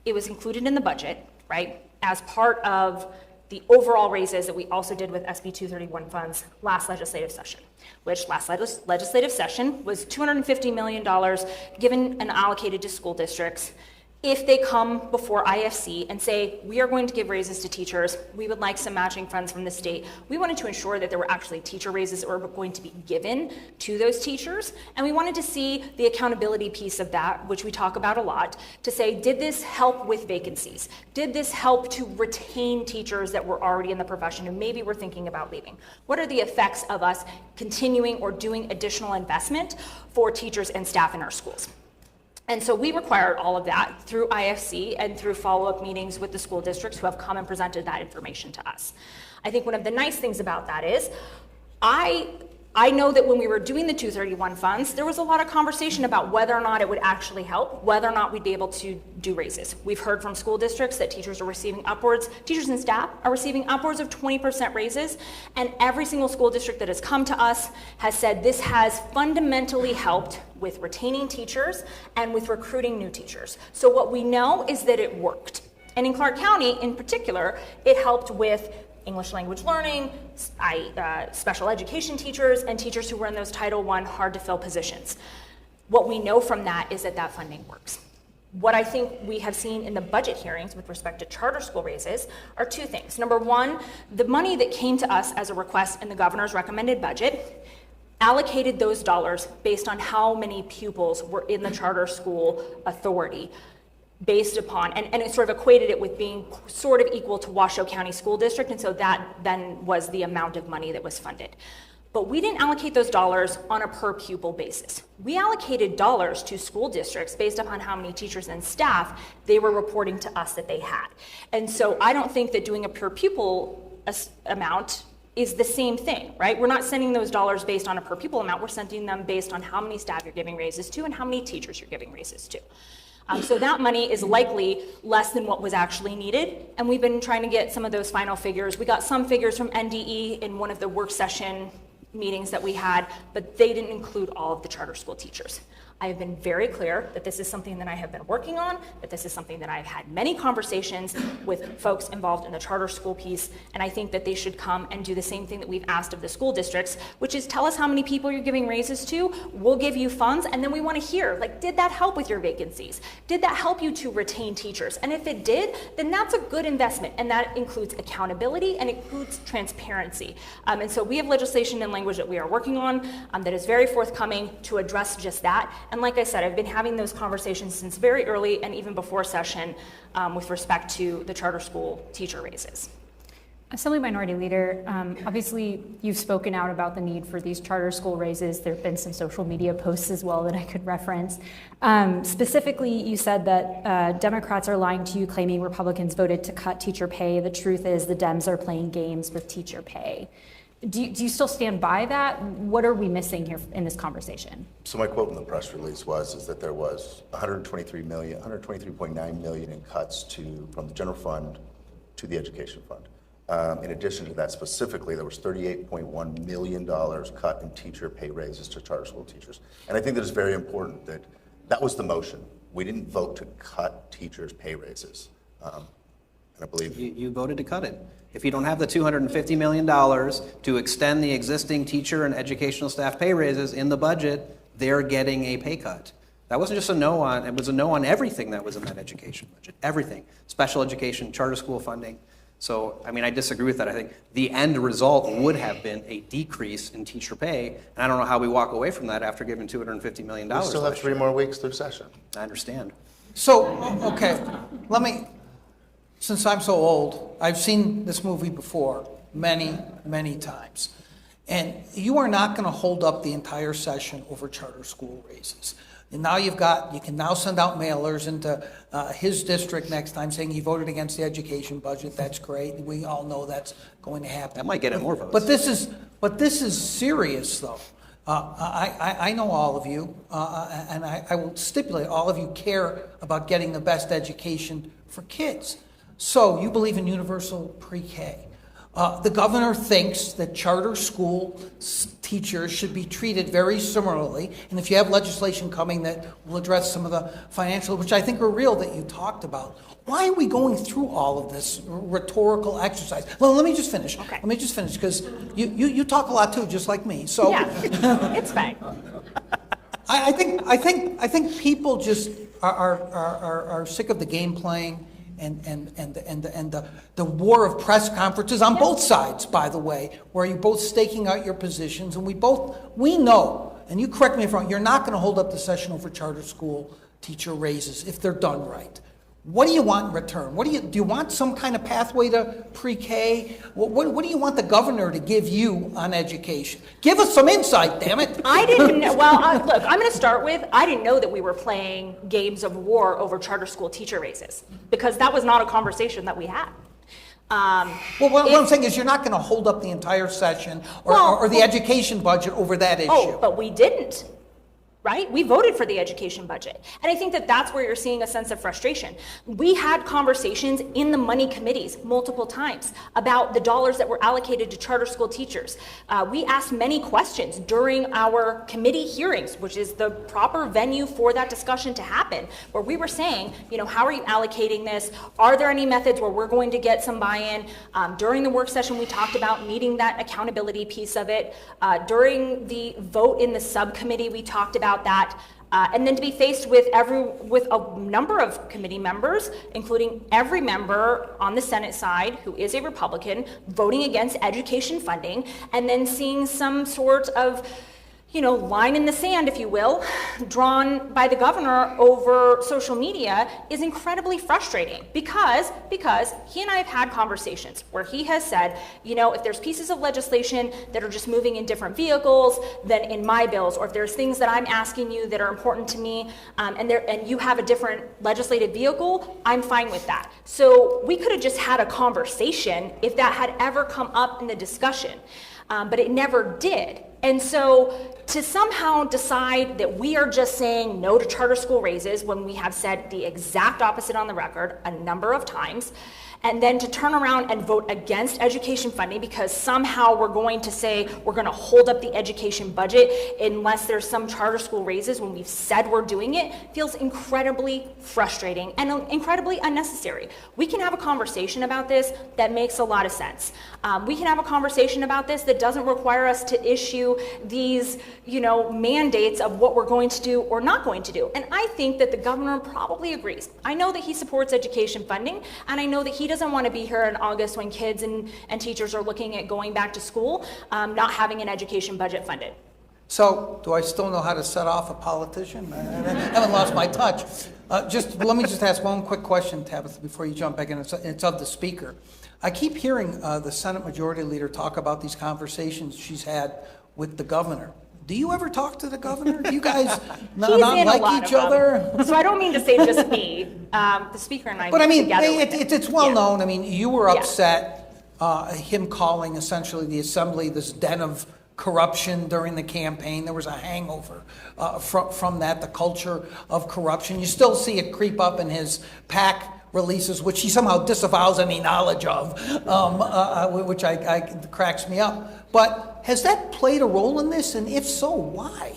It was included in the budget, right, as part of the overall raises that we also did with SB 231 funds last legislative session, which last legislative session was $250 million given and allocated to school districts. If they come before IFC and say, we are going to give raises to teachers, we would like some matching funds from the state. We wanted to ensure that there were actually teacher raises that were going to be given to those teachers. And we wanted to see the accountability piece of that, which we talk about a lot, to say, did this help with vacancies? Did this help to retain teachers that were already in the profession and maybe were thinking about leaving? What are the effects of us continuing or doing additional investment for teachers and staff in our schools? And so we required all of that through IFC and through follow-up meetings with the school districts who have come and presented that information to us. I think one of the nice things about that is I know that when we were doing the 231 funds, there was a lot of conversation about whether or not it would actually help, whether or not we'd be able to do raises. We've heard from school districts that teachers and staff are receiving upwards of 20% raises, and every single school district that has come to us has said this has fundamentally helped with retaining teachers and with recruiting new teachers. So what we know is that it worked. And in Clark County in particular, it helped with English language learning, special education teachers, and teachers who were in those Title I hard-to-fill positions. What we know from that is that that funding works. What I think we have seen in the budget hearings with respect to charter school raises are two things. Number one, the money that came to us as a request in the governor's recommended budget allocated those dollars based on how many pupils were in the charter school authority, based upon, and it sort of equated it with being sort of equal to Washoe County School District, and so that then was the amount of money that was funded. But we didn't allocate those dollars on a per pupil basis. We allocated dollars to school districts based upon how many teachers and staff they were reporting to us that they had. And so I don't think that doing a per pupil amount is the same thing, right? We're not sending those dollars based on a per pupil amount. We're sending them based on how many staff you're giving raises to and how many teachers you're giving raises to. So that money is likely less than what was actually needed. And we've been trying to get some of those final figures. We got some figures from NDE in one of the work session meetings that we had, but they didn't include all of the charter school teachers. I have been very clear that this is something that I have been working on, that this is something that I've had many conversations with folks involved in the charter school piece, and I think that they should come and do the same thing that we've asked of the school districts, which is tell us how many people you're giving raises to, we'll give you funds, and then we want to hear, like, did that help with your vacancies? Did that help you to retain teachers? And if it did, then that's a good investment, and that includes accountability and includes transparency. And so we have legislation and language that we are working on that is very forthcoming to address just that. And like I said, I've been having those conversations since very early and even before session with respect to the charter school teacher raises. Assembly Minority Leader, obviously you've spoken out about the need for these charter school raises. There have been some social media posts as well that I could reference. Specifically, you said that Democrats are lying to you, claiming Republicans voted to cut teacher pay. The truth is the Dems are playing games with teacher pay. Do you still stand by that? What are we missing here in this conversation? So my quote in the press release is that there was 123.9 million in cuts from the general fund to the education fund. In addition to that, specifically, there was $38.1 million cut in teacher pay raises to charter school teachers. And I think that it's very important that was the motion. We didn't vote to cut teachers' pay raises. And I believe You voted to cut it. If you don't have the $250 million to extend the existing teacher and educational staff pay raises in the budget, they're getting a pay cut. That wasn't just a no on, it was a no on everything that was in that education budget, everything. Special education, charter school funding. So, I mean, I disagree with that. I think the end result would have been a decrease in teacher pay, and I don't know how we walk away from that after giving $250 million. we still have 3 more weeks through session. I understand. So, okay, since I'm so old, I've seen this movie before many, many times. And you are not going to hold up the entire session over charter school raises. And now you can now send out mailers into his district next time saying he voted against the education budget. That's great. We all know that's going to happen. That might get him more votes. But this is serious, though. I know all of you, and I will stipulate all of you care about getting the best education for kids. So you believe in universal pre-K. The governor thinks that charter school teachers should be treated very similarly. And if you have legislation coming that will address some of the financial, which I think are real, that you talked about, why are we going through all of this rhetorical exercise? Well, let me just finish. Okay. Let me just finish, because you talk a lot too, just like me. So Yeah, it's fine. I think people just are sick of the game playing. And the war of press conferences on both sides, by the way, where you're both staking out your positions, and we know, and you correct me if I'm wrong, you're not going to hold up the session over charter school teacher raises if they're done right. What do you want in return? Do you want some kind of pathway to pre-K? What do you want the governor to give you on education? Give us some insight, damn it. I didn't know. Well, look, I'm going to start with, I didn't know that we were playing games of war over charter school teacher raises, because that was not a conversation that we had. What I'm saying is you're not going to hold up the entire session or the education budget over that issue. Oh, but we didn't. Right? We voted for the education budget. And I think that that's where you're seeing a sense of frustration. We had conversations in the money committees multiple times about the dollars that were allocated to charter school teachers. We asked many questions during our committee hearings, which is the proper venue for that discussion to happen, where we were saying, how are you allocating this? Are there any methods where we're going to get some buy-in? During the work session, we talked about meeting that accountability piece of it. During the vote in the subcommittee, we talked about that, and then to be faced with a number of committee members, including every member on the Senate side who is a Republican, voting against education funding, and then seeing some sort of line in the sand, if you will, drawn by the governor over social media is incredibly frustrating because he and I have had conversations where he has said, if there's pieces of legislation that are just moving in different vehicles than in my bills, or if there's things that I'm asking you that are important to me, and you have a different legislative vehicle, I'm fine with that. So we could have just had a conversation if that had ever come up in the discussion, but it never did. And so to somehow decide that we are just saying no to charter school raises when we have said the exact opposite on the record a number of times, and then to turn around and vote against education funding because somehow we're going to say we're going to hold up the education budget unless there's some charter school raises when we've said we're doing it, feels incredibly frustrating and incredibly unnecessary. We can have a conversation about this that makes a lot of sense. We can have a conversation about this that doesn't require us to issue these, mandates of what we're going to do or not going to do. And I think that the governor probably agrees. I know that he supports education funding, and I know that he doesn't want to be here in August when kids and teachers are looking at going back to school, not having an education budget funded. So, do I still know how to set off a politician? I haven't lost my touch. Let me just ask one quick question, Tabitha, before you jump back in. It's of the speaker. I keep hearing the Senate Majority Leader talk about these conversations she's had with the governor. Do you ever talk to the governor? Do you guys not like each other? So I don't mean to say just me. The speaker and I. But I mean, together it's well known. I mean, you were upset him calling essentially the assembly this den of corruption during the campaign. There was a hangover from that, the culture of corruption. You still see it creep up in his PAC releases, which he somehow disavows any knowledge of, which cracks me up. But has that played a role in this? And if so, why?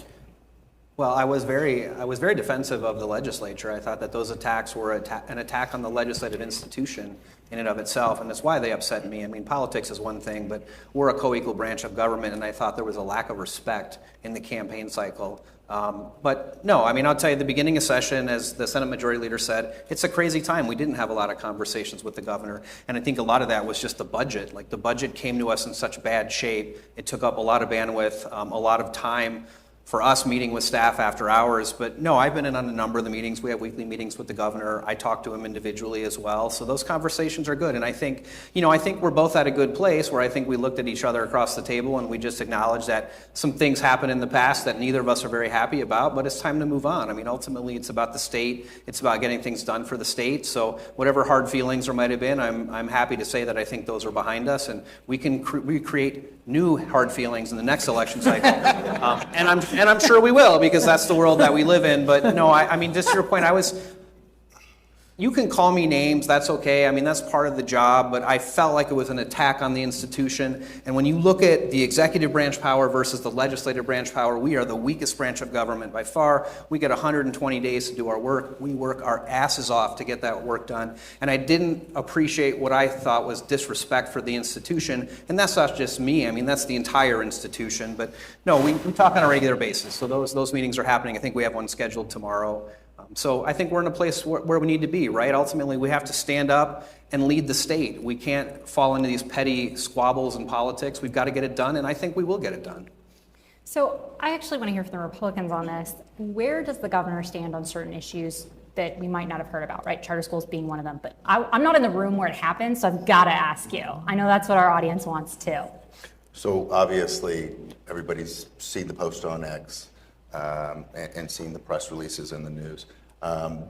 Well, I was very defensive of the legislature. I thought that those attacks were an attack on the legislative institution in and of itself, and that's why they upset me. I mean, politics is one thing, but we're a co-equal branch of government, and I thought there was a lack of respect in the campaign cycle. But no, I mean, I'll tell you, the beginning of session, as the Senate Majority Leader said, it's a crazy time. We didn't have a lot of conversations with the governor, and I think a lot of that was just the budget. Like, the budget came to us in such bad shape. It took up a lot of bandwidth, a lot of time for us meeting with staff after hours. But no, I've been in on a number of the meetings. We have weekly meetings with the governor. I talk to him individually as well. So those conversations are good. And I think we're both at a good place where I think we looked at each other across the table and we just acknowledged that some things happened in the past that neither of us are very happy about, but it's time to move on. I mean, ultimately it's about the state. It's about getting things done for the state. So whatever hard feelings there might have been, I'm happy to say that I think those are behind us, and we can recreate new hard feelings in the next election cycle. And I'm sure we will, because that's the world that we live in. But no, I mean, just to your point, you can call me names, that's okay. I mean, that's part of the job, but I felt like it was an attack on the institution. And when you look at the executive branch power versus the legislative branch power, we are the weakest branch of government by far. We get 120 days to do our work. We work our asses off to get that work done. And I didn't appreciate what I thought was disrespect for the institution. And that's not just me. I mean, that's the entire institution. But no, we talk on a regular basis. So those meetings are happening. I think we have one scheduled tomorrow. So I think we're in a place where we need to be, right? Ultimately, we have to stand up and lead the state. We can't fall into these petty squabbles in politics. We've got to get it done, and I think we will get it done. So I actually want to hear from the Republicans on this. Where does the governor stand on certain issues that we might not have heard about, right? Charter schools being one of them. But I'm not in the room where it happens, so I've got to ask you. I know that's what our audience wants too. So obviously, everybody's seen the post on X and seen the press releases in the news.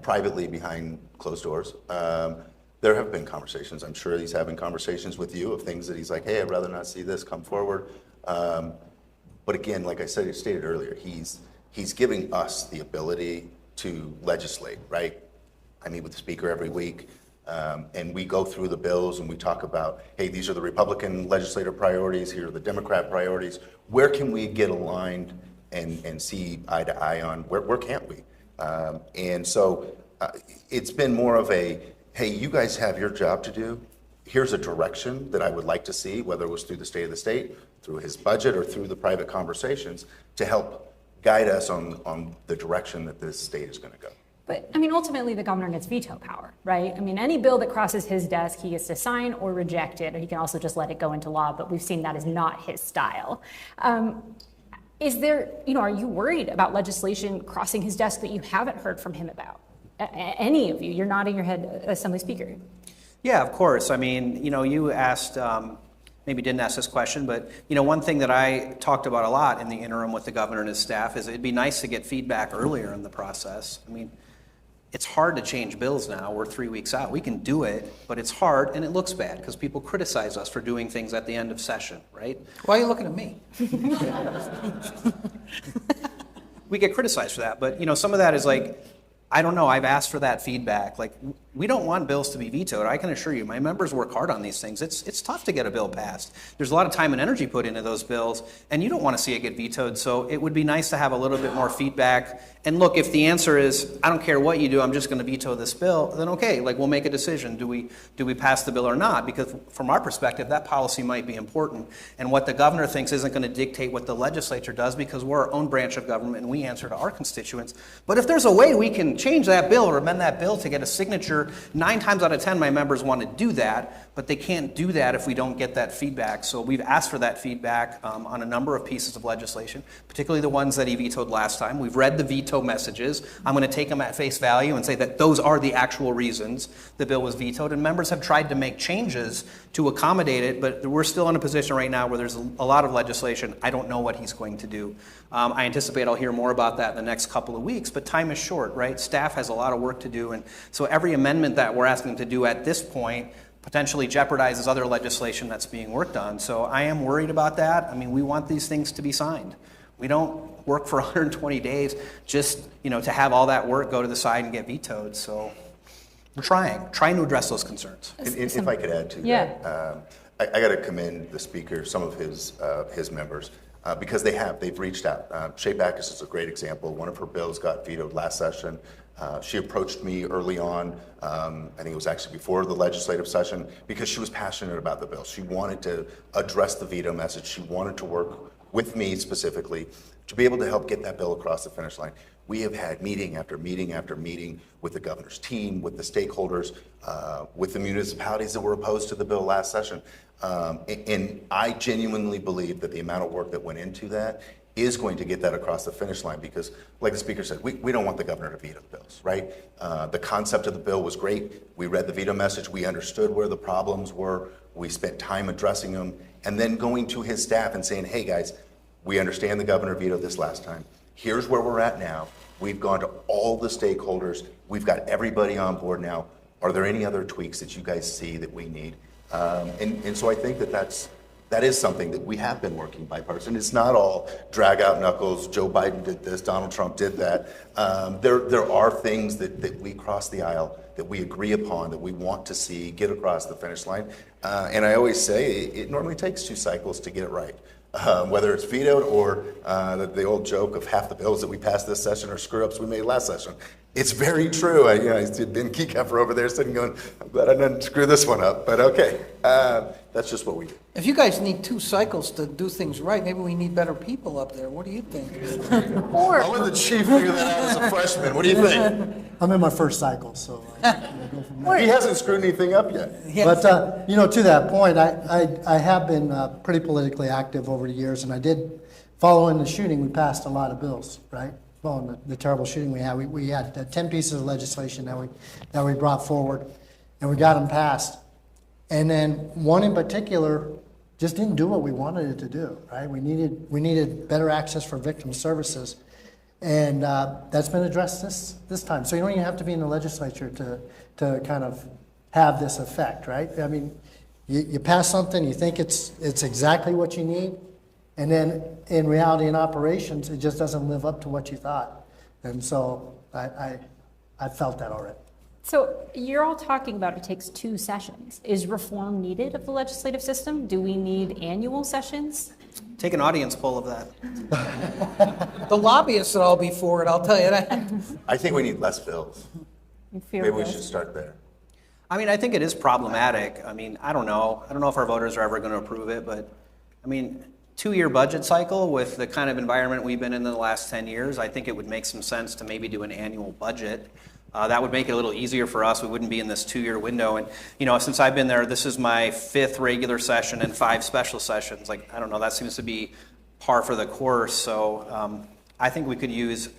Privately, behind closed doors, there have been conversations. I'm sure he's having conversations with you of things that he's like, hey, I'd rather not see this come forward. But again, like I stated earlier, he's giving us the ability to legislate, right? I meet with the speaker every week, and we go through the bills and we talk about, hey, these are the Republican legislative priorities, here are the Democrat priorities. Where can we get aligned and see eye to eye on, where can't we? And so it's been more of a, hey, you guys have your job to do. Here's a direction that I would like to see, whether it was through the state of the state, through his budget, or through the private conversations, to help guide us on the direction that this state is going to go. But I mean, ultimately, the governor gets veto power, right? I mean, any bill that crosses his desk, he gets to sign or reject it, or he can also just let it go into law, but we've seen that is not his style. Is there, are you worried about legislation crossing his desk that you haven't heard from him about? Any of you? You're nodding your head, Assembly Speaker. Yeah, of course. I mean, you asked, maybe didn't ask this question, but, one thing that I talked about a lot in the interim with the governor and his staff is it'd be nice to get feedback earlier in the process. I mean, it's hard to change bills now. We're 3 weeks out. We can do it, but it's hard and it looks bad because people criticize us for doing things at the end of session, right? Why are you looking at me? We get criticized for that, but some of that is like, I don't know, I've asked for that feedback. Like, we don't want bills to be vetoed. I can assure you, my members work hard on these things. It's tough to get a bill passed. There's a lot of time and energy put into those bills, and you don't want to see it get vetoed, so it would be nice to have a little bit more feedback. And look, if the answer is, I don't care what you do, I'm just going to veto this bill, then okay, we'll make a decision. Do we pass the bill or not? Because from our perspective, that policy might be important. And what the governor thinks isn't going to dictate what the legislature does because we're our own branch of government and we answer to our constituents. But if there's a way we can change that bill or amend that bill to get a signature, 9 times out of 10 my members want to do that, but they can't do that if we don't get that feedback. So we've asked for that feedback on a number of pieces of legislation, particularly the ones that he vetoed last time. We've read the veto messages. I'm going to take them at face value and say that those are the actual reasons the bill was vetoed. And members have tried to make changes to accommodate it, but we're still in a position right now where there's a lot of legislation. I don't know what he's going to do. I anticipate I'll hear more about that in the next couple of weeks, but time is short, right? Staff has a lot of work to do, and so every amendment that we're asking to do at this point potentially jeopardizes other legislation that's being worked on. So I am worried about that. I mean, we want these things to be signed. We don't work for 120 days just, to have all that work go to the side and get vetoed. So we're trying to address those concerns. If I could add to that, I got to commend the speaker, some of his members, because they've reached out. Shea Backus is a great example. One of her bills got vetoed last session. She approached me early on, I think it was actually before the legislative session, because she was passionate about the bill. She wanted to address the veto message. She wanted to work with me specifically to be able to help get that bill across the finish line. We have had meeting after meeting after meeting with the governor's team, with the stakeholders, with the municipalities that were opposed to the bill last session. And I genuinely believe that the amount of work that went into that is going to get that across the finish line because, like the speaker said, we don't want the governor to veto the bills, right? The concept of the bill was great. We read the veto message. We understood where the problems were. We spent time addressing them. And then going to his staff and saying, hey, guys, we understand the governor vetoed this last time. Here's where we're at now. We've gone to all the stakeholders. We've got everybody on board now. Are there any other tweaks that you guys see that we need? And so I think that is something that we have been working bipartisan. It's not all drag out knuckles, Joe Biden did this, Donald Trump did that. There are things that we cross the aisle, that we agree upon, that we want to see get across the finish line. And I always say it normally takes 2 cycles to get it right. Whether it's vetoed or the old joke of half the bills that we passed this session are screw-ups we made last session. It's very true. I see Ben Keycapper over there sitting going, I'm glad I didn't screw this one up, but okay. That's just what we do. If you guys need 2 cycles to do things right, maybe we need better people up there. What do you think? Or I'll let the chief figure that out as a freshman. What do you think? I'm in my first cycle, so I go from there. He hasn't screwed anything up yet. But, to that point, I have been pretty politically active over the years, and I did, following the shooting, we passed a lot of bills, right? Following the terrible shooting we had. We had 10 pieces of legislation that we brought forward, and we got them passed. And then one in particular just didn't do what we wanted it to do, right? We needed better access for victim services. And that's been addressed this time. So you don't even have to be in the legislature to kind of have this effect, right? I mean, you pass something, you think it's exactly what you need, and then in reality and operations, it just doesn't live up to what you thought. And so I felt that already. So you're all talking about it takes 2 sessions. Is reform needed of the legislative system? Do we need annual sessions? Take an audience poll of that. The lobbyists would all be for it, I'll tell you that. I think we need less bills. Maybe we should start there. I mean, I think it is problematic. I mean, I don't know. I don't know if our voters are ever going to approve it, but I mean, 2-year budget cycle with the kind of environment we've been in the last 10 years, I think it would make some sense to maybe do an annual budget. That would make it a little easier for us. We wouldn't be in this 2-year window. And, since I've been there, this is my 5th regular session and 5 special sessions. I don't know, that seems to be par for the course. So I think we could use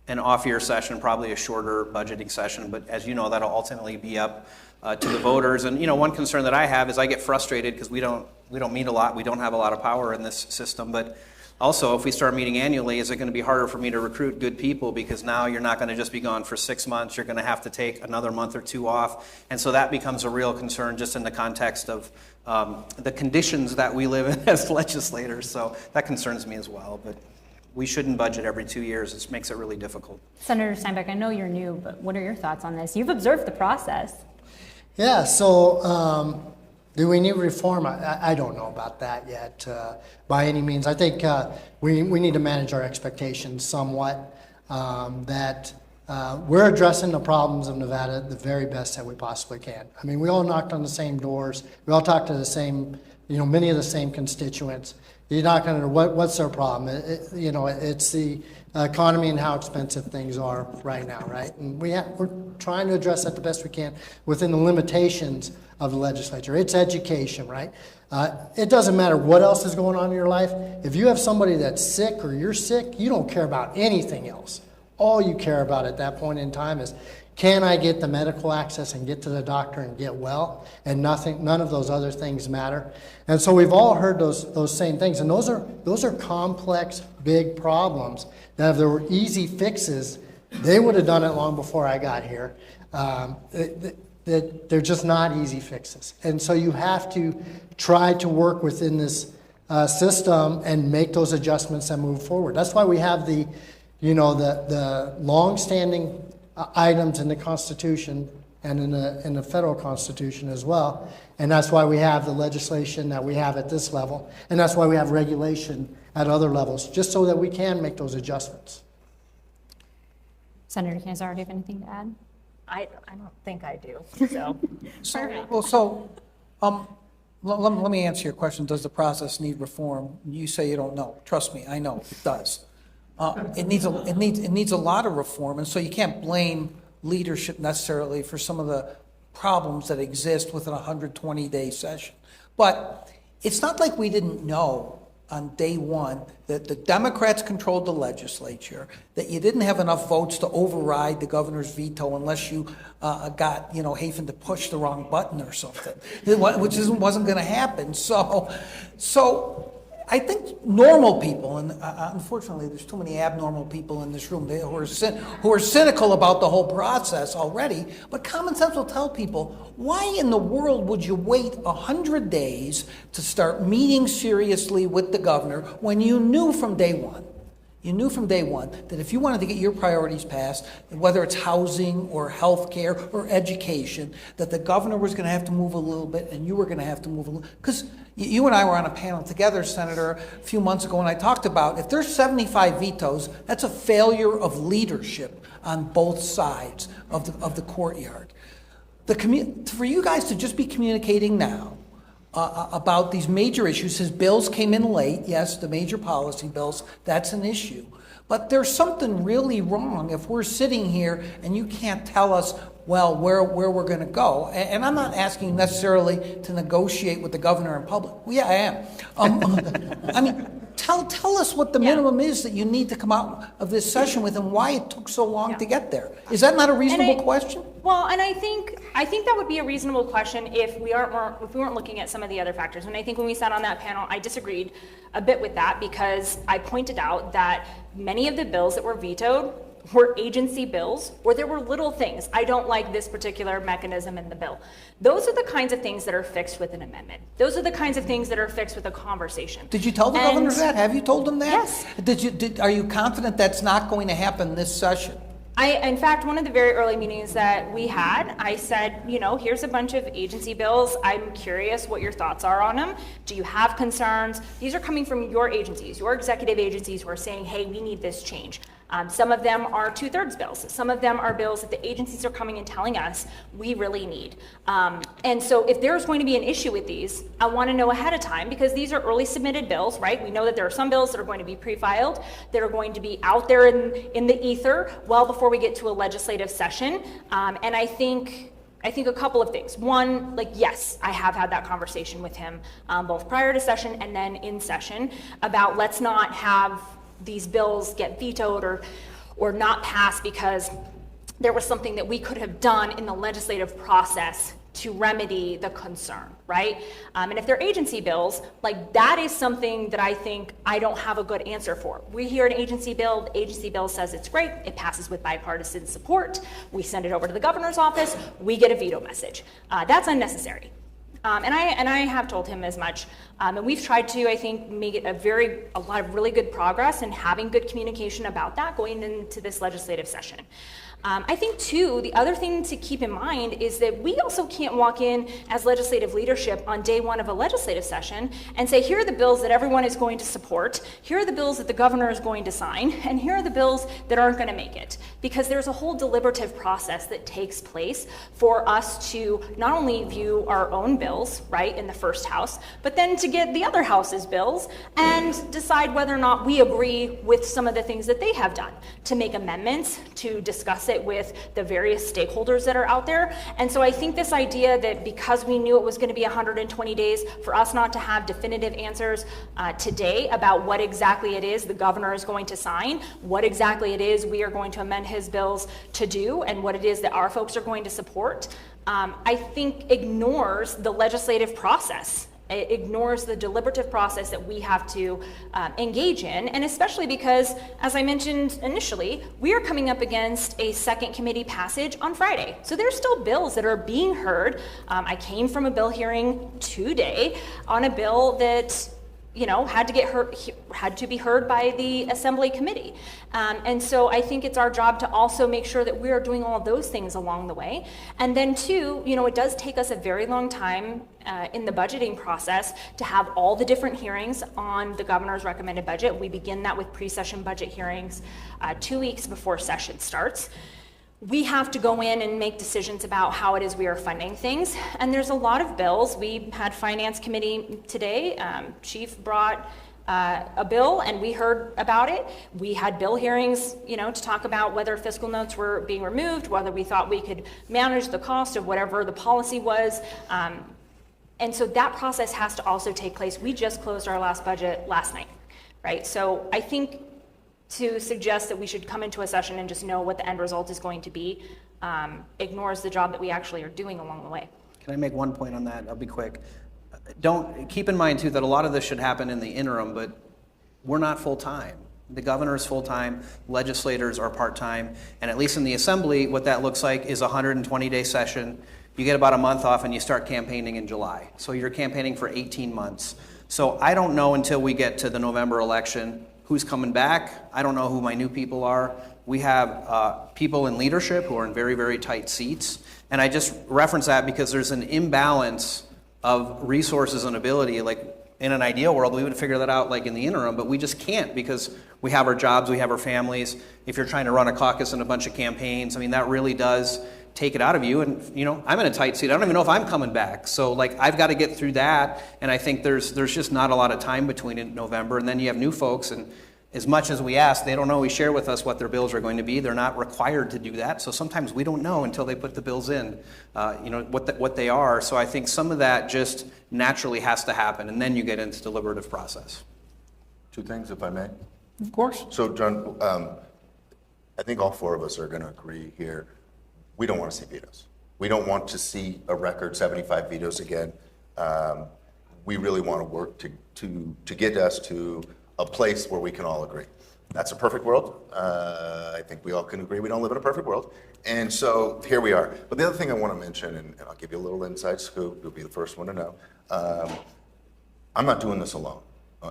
an off-year session, probably a shorter budgeting session, but as you know, that'll ultimately be up to the voters. And one concern that I have is I get frustrated because we don't meet a lot, we don't have a lot of power in this system, but also if we start meeting annually, is it going to be harder for me to recruit good people, because now you're not going to just be gone for 6 months, you're going to have to take another month or two off, and so that becomes a real concern just in the context of the conditions that we live in as legislators, so that concerns me as well. But we shouldn't budget every 2 years. It makes it really difficult. Senator Steinbeck, I know you're new, but what are your thoughts on this? You've observed the process. Yeah, so do we need reform? I don't know about that yet by any means. I think we need to manage our expectations somewhat, that we're addressing the problems of Nevada the very best that we possibly can. I mean, we all knocked on the same doors. We all talked to the same, many of the same constituents. You're not going to know what's their problem. It's the economy and how expensive things are right now, right? And we're trying to address that the best we can within the limitations of the legislature. It's education, right? It doesn't matter what else is going on in your life. If you have somebody that's sick or you're sick, you don't care about anything else. All you care about at that point in time is, can I get the medical access and get to the doctor and get well? And none of those other things matter. And so we've all heard those same things. And those are complex, big problems that if there were easy fixes, they would have done it long before I got here. They're just not easy fixes. And so you have to try to work within this system and make those adjustments and move forward. That's why we have the long-standing items in the Constitution and in the federal Constitution as well. And that's why we have the legislation that we have at this level. And that's why we have regulation at other levels, just so that we can make those adjustments. Senator Canizaro, do you have anything to add? I don't think I do, so. Let me answer your question. Does the process need reform? You say you don't know. Trust me, I know it does. It needs a lot of reform, and so you can't blame leadership necessarily for some of the problems that exist within a 120-day session. But it's not like we didn't know on day one that the Democrats controlled the legislature, that you didn't have enough votes to override the governor's veto unless you got Hafen to push the wrong button or something, which wasn't going to happen. So I think normal people, and unfortunately there's too many abnormal people in this room who are cynical about the whole process already, but common sense will tell people, why in the world would you wait 100 days to start meeting seriously with the governor when you knew from day one? You knew from day one that if you wanted to get your priorities passed, whether it's housing or health care or education, that the governor was going to have to move a little bit and you were going to have to move a little. Because you and I were on a panel together, Senator, a few months ago, and I talked about if there's 75 vetoes, that's a failure of leadership on both sides of the courtyard. For you guys to just be communicating now about these major issues. His bills came in late. Yes, the major policy bills, that's an issue. But there's something really wrong if we're sitting here and you can't tell us, well, where we're going to go. And I'm not asking necessarily to negotiate with the governor in public. Well, yeah, I am. I mean, tell us what the minimum is that you need to come out of this session with and why it took so long to get there. Is that not a reasonable question? Well, and I think that would be a reasonable question if we weren't looking at some of the other factors. And I think when we sat on that panel, I disagreed a bit with that because I pointed out that many of the bills that were vetoed were agency bills, or there were little things. I don't like this particular mechanism in the bill. Those are the kinds of things that are fixed with an amendment. Those are the kinds of things that are fixed with a conversation. Did you tell the governor that? Have you told him that? Yes. Are you confident that's not going to happen this session? In fact, one of the very early meetings that we had, I said, here's a bunch of agency bills. I'm curious what your thoughts are on them. Do you have concerns? These are coming from your agencies, your executive agencies who are saying, hey, we need this change. Some of them are 2/3 bills. Some of them are bills that the agencies are coming and telling us we really need. And so if there's going to be an issue with these, I want to know ahead of time because these are early submitted bills, right? We know that there are some bills that are going to be pre-filed, that are going to be out there in the ether well before we get to a legislative session. And I think I think a couple of things. One, like, yes, I have had that conversation with him, both prior to session and then in session, about let's not have these bills get vetoed or not pass because there was something that we could have done in the legislative process to remedy the concern, right? And if they're agency bills, like, that is something that I think I don't have a good answer for. We hear an agency bill, the agency bill says it's great, it passes with bipartisan support, we send it over to the governor's office, we get a veto message. That's unnecessary. And I have told him as much, and we've tried to, I think, make it a lot of really good progress and having good communication about that going into this legislative session. I think, too, the other thing to keep in mind is that we also can't walk in as legislative leadership on day one of a legislative session and say, here are the bills that everyone is going to support, here are the bills that the governor is going to sign, and here are the bills that aren't going to make it. Because there's a whole deliberative process that takes place for us to not only view our own bills, right, in the first house, but then to get the other house's bills and decide whether or not we agree with some of the things that they have done, to make amendments, to discuss it with the various stakeholders that are out there. And so I think this idea that because we knew it was going to be 120 days, for us not to have definitive answers today about what exactly it is the governor is going to sign, what exactly it is we are going to amend his bills to do, and what it is that our folks are going to support, I think ignores the legislative process. It ignores the deliberative process that we have to engage in, and especially because, as I mentioned initially, we are coming up against a second committee passage on Friday. So there's still bills that are being heard. I came from a bill hearing today on a bill that had to be heard by the Assembly Committee. And so I think it's our job to also make sure that we are doing all of those things along the way. And then two, it does take us a very long time in the budgeting process to have all the different hearings on the governor's recommended budget. We begin that with pre-session budget hearings 2 weeks before session starts. We have to go in and make decisions about how it is we are funding things. And there's a lot of bills. We had Finance Committee today. Chief brought a bill and we heard about it. We had bill hearings, to talk about whether fiscal notes were being removed, whether we thought we could manage the cost of whatever the policy was. And so that process has to also take place. We just closed our last budget last night, right? So I think to suggest that we should come into a session and just know what the end result is going to be ignores the job that we actually are doing along the way. Can I make one point on that? I'll be quick. Keep in mind, too, that a lot of this should happen in the interim, but we're not full-time. The governor is full-time, legislators are part-time, and at least in the Assembly, what that looks like is a 120-day session. You get about a month off and you start campaigning in July. So you're campaigning for 18 months. So I don't know until we get to the November election who's coming back. I don't know who my new people are. We have people in leadership who are in very, very tight seats. And I just reference that because there's an imbalance of resources and ability. Like, in an ideal world, we would figure that out like in the interim, but we just can't because we have our jobs, we have our families. If you're trying to run a caucus and a bunch of campaigns, that really does take it out of you. And, I'm in a tight seat. I don't even know if I'm coming back. So, I've got to get through that. And I think there's just not a lot of time between it and November. And then you have new folks. And as much as we ask, they don't always share with us what their bills are going to be. They're not required to do that. So sometimes we don't know until they put the bills in, what they are. So I think some of that just naturally has to happen. And then you get into deliberative process. Two things, if I may. Of course. So, John, I think all four of us are going to agree here. We don't want to see vetoes. We don't want to see a record 75 vetoes again. We really want to work to get us to a place where we can all agree. That's a perfect world. I think we all can agree we don't live in a perfect world. And so here we are. But the other thing I want to mention, and I'll give you a little inside scoop, you'll be the first one to know, I'm not doing this alone.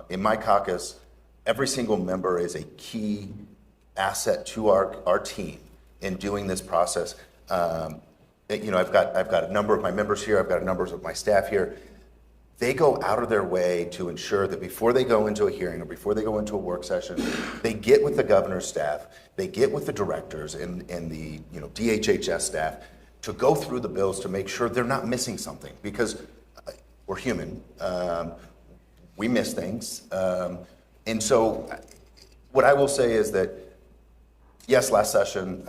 In my caucus, every single member is a key asset to our team in doing this process. I've got a number of my members here. I've got a number of my staff here. They go out of their way to ensure that before they go into a hearing or before they go into a work session, they get with the governor's staff, they get with the directors and the DHHS staff to go through the bills to make sure they're not missing something, because we're human. We miss things. And so what I will say is that, yes, last session,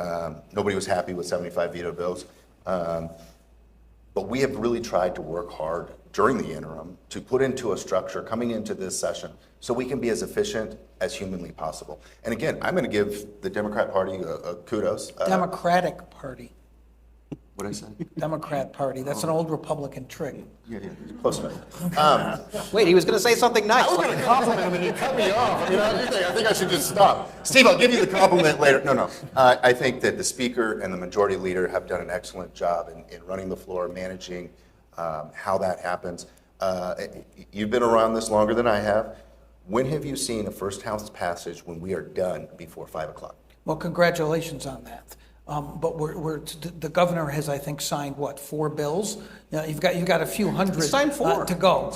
nobody was happy with 75 veto bills. But we have really tried to work hard during the interim to put into a structure coming into this session so we can be as efficient as humanly possible. And again, I'm going to give the Democrat Party a kudos. Democratic Party. What did I say? Democrat Party. That's an old Republican trick. Yeah, close enough. Wait, he was going to say something nice. I was going to compliment him and he cut me off. You know, I think I should just stop. Steve, I'll give you the compliment later. No. I think that the Speaker and the Majority Leader have done an excellent job in running the floor, managing how that happens. You've been around this longer than I have. When have you seen a first House passage when we are done before 5 o'clock? Well, congratulations on that. But the governor has, I think, signed what, 4 bills? You've got a few hundred Signed 4 to go.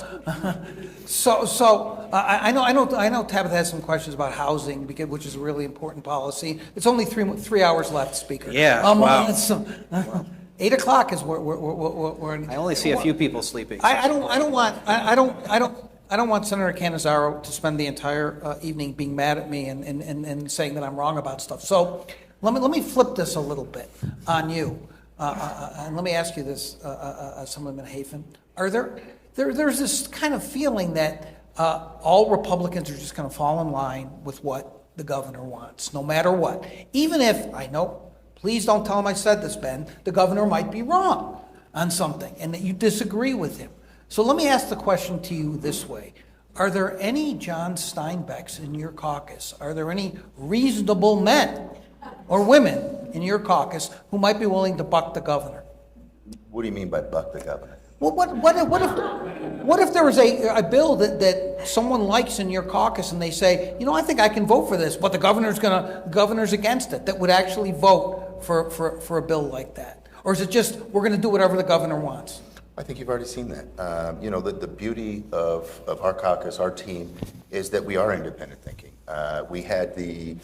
So I know Tabitha has some questions about housing, which is a really important policy. It's only 3 hours left, Speaker. Yeah, wow. 8 o'clock is where I only see a few people sleeping. I don't want Senator Cannizzaro to spend the entire evening being mad at me and saying that I'm wrong about stuff. So let me flip this a little bit on you, and let me ask you this, Assemblyman Hafen. There's this kind of feeling that all Republicans are just going to fall in line with what the governor wants, no matter what, even if I know. Please don't tell him I said this, Ben. The governor might be wrong on something, and that you disagree with him. So let me ask the question to you this way. Are there any John Steinbecks in your caucus? Are there any reasonable men or women in your caucus who might be willing to buck the governor? What do you mean by buck the governor? Well, what if there was a bill that someone likes in your caucus and they say, I think I can vote for this, but the governor's against it, that would actually vote for a bill like that? Or is it just, we're going to do whatever the governor wants? I think you've already seen that. The beauty of our caucus, our team, is that we are independent thinking. We had the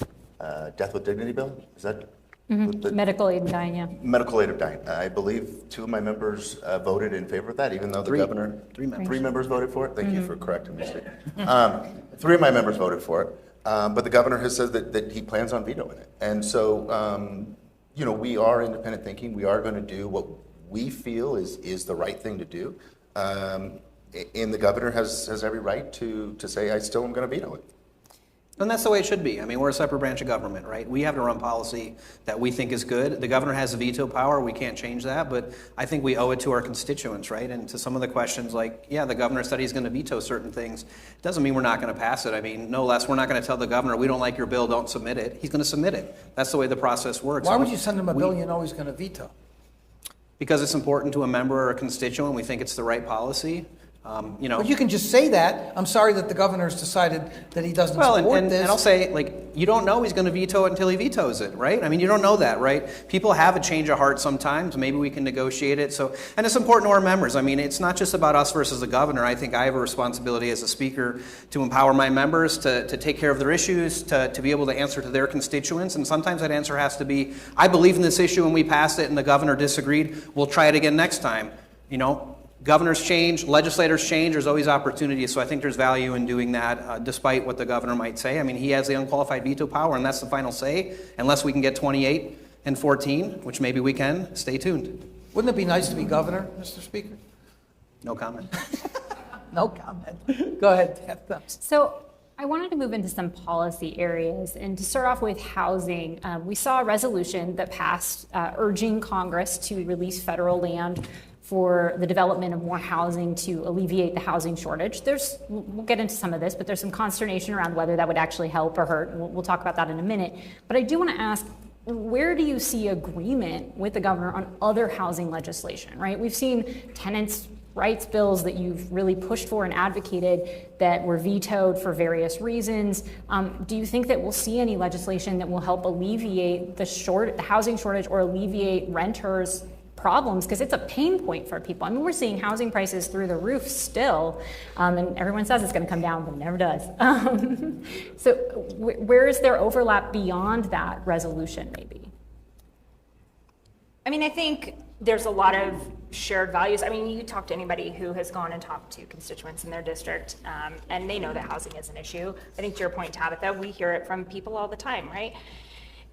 Death with Dignity bill. Is that? Mm-hmm. Medical aid of dying, yeah. Medical aid of dying. I believe 2 of my members voted in favor of that, even though the governor. 3 members. 3 members voted for it. Thank you for correcting me, Steve. 3 of my members voted for it, but the governor has said that he plans on vetoing it. And so, we are independent thinking. We are going to do what we feel is the right thing to do. And the governor has every right to say, I still am going to veto it. And that's the way it should be. I mean, we're a separate branch of government, right? We have to run policy that we think is good. The governor has a veto power. We can't change that. But I think we owe it to our constituents, right? And to some of the questions like, the governor said he's going to veto certain things. It doesn't mean we're not going to pass it. I mean, no less, we're not going to tell the governor, we don't like your bill, don't submit it. He's going to submit it. That's the way the process works. Why would you send him a bill you know he's going to veto? Because it's important to a member or a constituent. We think it's the right policy. But you can just say that. I'm sorry that the governor's decided that he doesn't support this. And I'll say, you don't know he's going to veto it until he vetoes it, right? I mean, you don't know that, right? People have a change of heart sometimes. Maybe we can negotiate it. And it's important to our members. I mean, it's not just about us versus the governor. I think I have a responsibility as a speaker to empower my members to take care of their issues, to be able to answer to their constituents. And sometimes that answer has to be, I believe in this issue and we passed it and the governor disagreed. We'll try it again next time. Governors change, legislators change, there's always opportunities, so I think there's value in doing that, despite what the governor might say. I mean, he has the unqualified veto power, and that's the final say, unless we can get 28 and 14, which maybe we can. Stay tuned. Wouldn't it be nice to be governor, Mr. Speaker? No comment. No comment. Go ahead, Tabitha. So I wanted to move into some policy areas, and to start off with housing, we saw a resolution that passed urging Congress to release federal land for the development of more housing to alleviate the housing shortage. We'll get into some of this, but there's some consternation around whether that would actually help or hurt. We'll talk about that in a minute. But I do want to ask, where do you see agreement with the governor on other housing legislation, right? We've seen tenants' rights bills that you've really pushed for and advocated that were vetoed for various reasons. Do you think that we'll see any legislation that will help alleviate the housing shortage or alleviate renters' problems, because it's a pain point for people? I mean, we're seeing housing prices through the roof still, and everyone says it's going to come down, but it never does. So where is there overlap beyond that resolution, maybe? I mean, I think there's a lot of shared values. I mean, you talk to anybody who has gone and talked to constituents in their district, and they know that housing is an issue. I think to your point, Tabitha, we hear it from people all the time, right?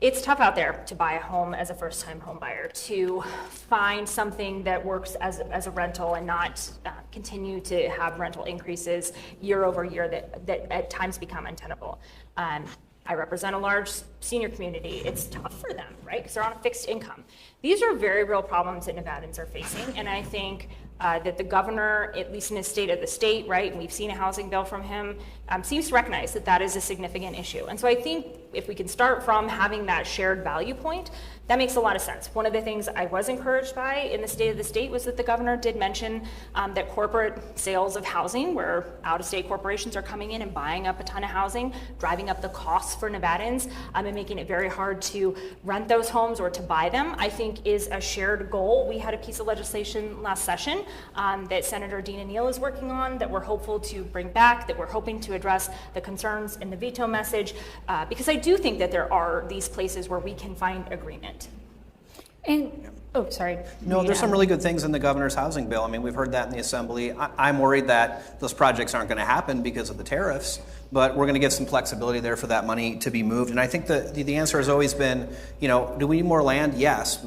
It's tough out there to buy a home as a first-time home buyer, to find something that works as a rental and not continue to have rental increases year over year that at times become untenable. I represent a large senior community. It's tough for them, right? Because they're on a fixed income. These are very real problems that Nevadans are facing, and I think that the governor, at least in his state of the state, right, and we've seen a housing bill from him, seems to recognize that that is a significant issue. And so I think if we can start from having that shared value point, that makes a lot of sense. One of the things I was encouraged by in the state of the state was that the governor did mention that corporate sales of housing, where out-of-state corporations are coming in and buying up a ton of housing, driving up the costs for Nevadans, and making it very hard to rent those homes or to buy them, I think is a shared goal. We had a piece of legislation last session that Senator Dina Neal is working on that we're hopeful to bring back, that we're hoping to address the concerns in the veto message, because I do think that there are these places where we can find agreement. And, oh, sorry. No, there's some really good things in the governor's housing bill. I mean, we've heard that in the assembly. I'm worried that those projects aren't going to happen because of the tariffs, but we're going to get some flexibility there for that money to be moved. And I think the answer has always been, do we need more land? Yes.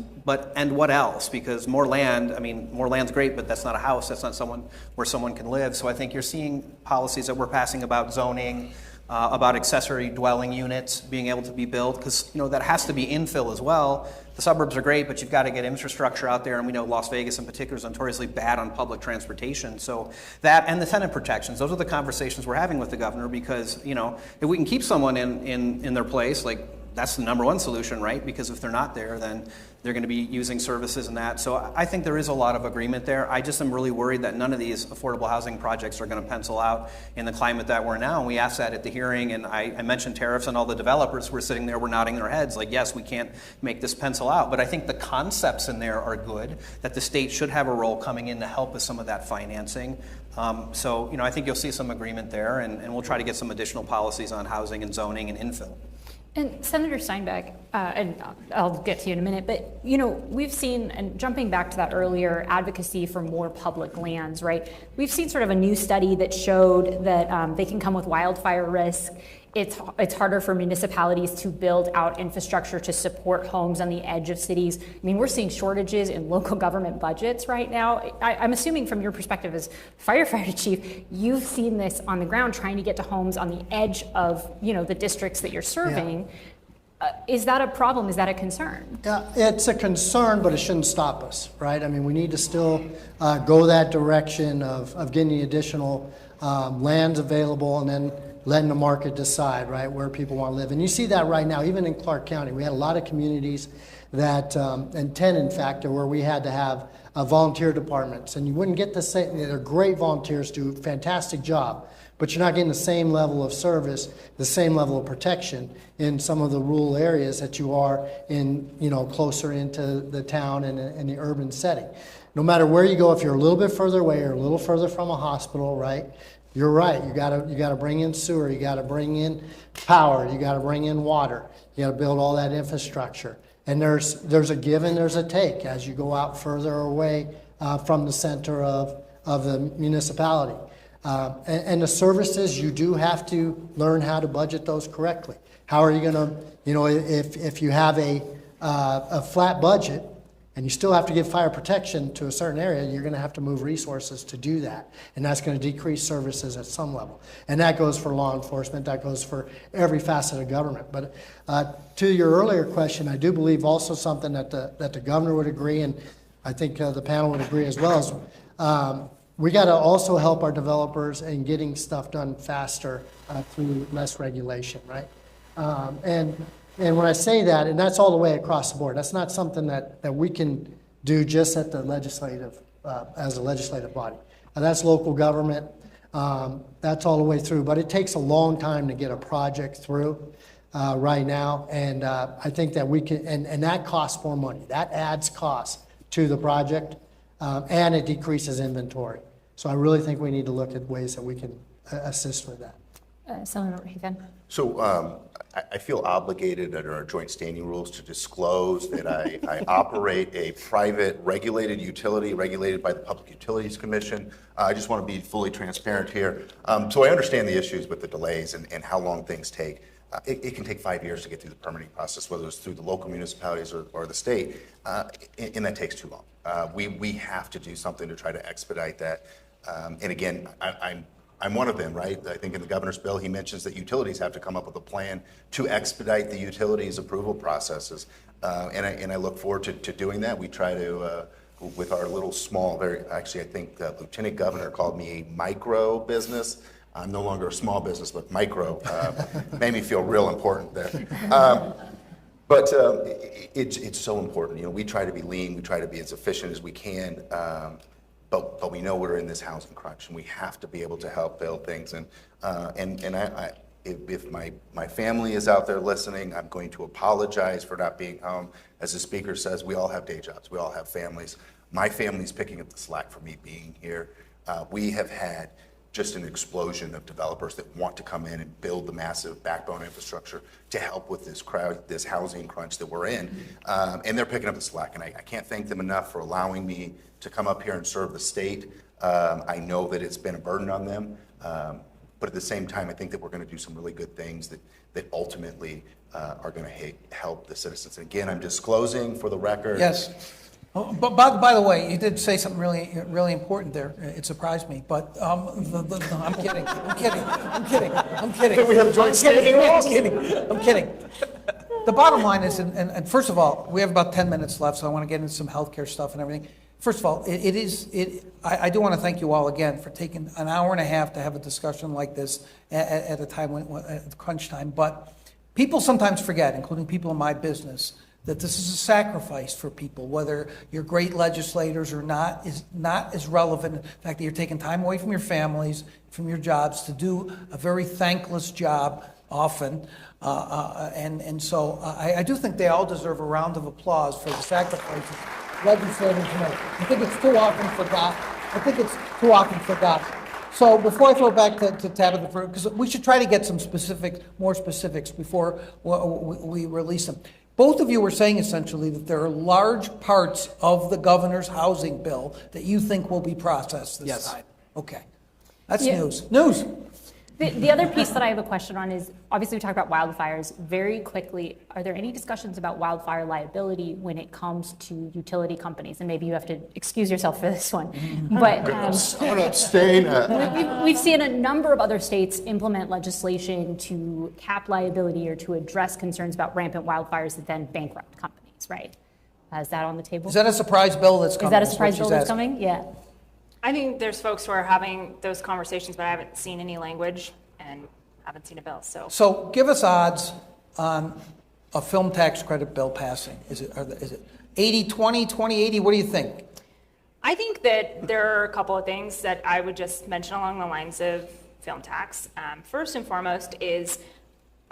And what else? Because more land, more land's great, but that's not a house. That's not where someone can live. So I think you're seeing policies that we're passing about zoning, about accessory dwelling units being able to be built, because that has to be infill as well. The suburbs are great, but you've got to get infrastructure out there, and we know Las Vegas in particular is notoriously bad on public transportation. So that and the tenant protections, those are the conversations we're having with the governor, because if we can keep someone in their place, like that's the number one solution, right? Because if they're not there, then they're going to be using services and that. So I think there is a lot of agreement there. I just am really worried that none of these affordable housing projects are going to pencil out in the climate that we're now. And we asked that at the hearing, and I mentioned tariffs, and all the developers were sitting there, were nodding their heads like, yes, we can't make this pencil out. But I think the concepts in there are good, that the state should have a role coming in to help with some of that financing. So I think you'll see some agreement there, and we'll try to get some additional policies on housing and zoning and infill. And Senator Steinbeck, and I'll get to you in a minute, but we've seen, and jumping back to that earlier, advocacy for more public lands, right? We've seen sort of a new study that showed that they can come with wildfire risk. It's harder for municipalities to build out infrastructure to support homes on the edge of cities. We're seeing shortages in local government budgets right now. I'm assuming from your perspective as firefighter chief, you've seen this on the ground, trying to get to homes on the edge of the districts that you're serving. Yeah. Is that a problem? Is that a concern? Yeah, it's a concern, but it shouldn't stop us, right? We need to still go that direction of getting the additional lands available, and then letting the market decide, right, where people want to live. And you see that right now, even in Clark County. We had a lot of communities that, and 10 in fact, where we had to have volunteer departments. And you wouldn't get the same, they're great volunteers, do a fantastic job, but you're not getting the same level of service, the same level of protection in some of the rural areas that you are in, closer into the town and in the urban setting. No matter where you go, if you're a little bit further away or a little further from a hospital, right, you're right. You gotta bring in sewer. You gotta bring in power. You gotta bring in water. You gotta build all that infrastructure. And there's a give and there's a take as you go out further away from the center of the municipality. And the services, you do have to learn how to budget those correctly. How are you gonna, if you have a flat budget, and you still have to give fire protection to a certain area, you're going to have to move resources to do that. And that's going to decrease services at some level. And that goes for law enforcement, that goes for every facet of government. But to your earlier question, I do believe also something that the governor would agree, and I think the panel would agree as well, is we got to also help our developers in getting stuff done faster through less regulation, right? And when I say that, and that's all the way across the board, that's not something that we can do just at the legislative, as a legislative body. That's local government, that's all the way through, but it takes a long time to get a project through right now, and I think that we can, and that costs more money. That adds cost to the project, and it decreases inventory. So I really think we need to look at ways that we can assist with that. Senator Haven. So I feel obligated under our joint standing rules to disclose that I operate a private regulated utility regulated by the Public Utilities Commission. I just want to be fully transparent here. So I understand the issues with the delays and how long things take. it can take 5 years to get through the permitting process, whether it's through the local municipalities or the state, and that takes too long. We have to do something to try to expedite that. And again, I'm one of them, right? I think in the governor's bill, he mentions that utilities have to come up with a plan to expedite the utilities approval processes. And I look forward to doing that. We try to, with our little small, actually, I think the Lieutenant Governor called me a micro business. I'm no longer a small business, but micro. Made me feel real important there. But it's so important. We try to be lean. We try to be as efficient as we can. But we know we're in this housing crunch, and we have to be able to help build things. And if my family is out there listening, I'm going to apologize for not being home. As the speaker says, we all have day jobs. We all have families. My family's picking up the slack for me being here. We have had just an explosion of developers that want to come in and build the massive backbone infrastructure to help with this housing crunch that we're in. And they're picking up the slack. And I can't thank them enough for allowing me to come up here and serve the state. I know that it's been a burden on them. But at the same time, I think that we're going to do some really good things that ultimately are going to help the citizens. And again, I'm disclosing for the record. Yes. Oh, but by the way, you did say something really important there. It surprised me. But I'm kidding. I'm kidding. We have a joint skating rule? I'm kidding. The bottom line is, and first of all, we have about 10 minutes left, so I want to get into some healthcare stuff and everything. First of all, I do want to thank you all again for taking an hour and a half to have a discussion like this at a time at crunch time. But people sometimes forget, including people in my business, that this is a sacrifice for people. Whether you're great legislators or not is not as relevant. The fact that you're taking time away from your families, from your jobs to do a very thankless job often. And so I do think they all deserve a round of applause for the sacrifices legislators make. I think it's too often forgotten. So before I throw it back to Tabitha, because we should try to get some more specifics before we release them. Both of you were saying essentially that there are large parts of the governor's housing bill that you think will be processed this time. Okay. That's news. News. The other piece that I have a question on is, obviously we talked about wildfires. Very quickly, are there any discussions about wildfire liability when it comes to utility companies? And maybe you have to excuse yourself for this one. But I'm going to abstain. We've seen a number of other states implement legislation to cap liability or to address concerns about rampant wildfires that then bankrupt companies, right? Is that on the table? Is that a surprise bill that's coming? Is that a surprise bill that's coming? Yeah. I think there's folks who are having those conversations, but I haven't seen any language and haven't seen a bill. So give us odds on a film tax credit bill passing. Is it 80-20, 20-80? What do you think? I think that there are a couple of things that I would just mention along the lines of film tax. First and foremost is,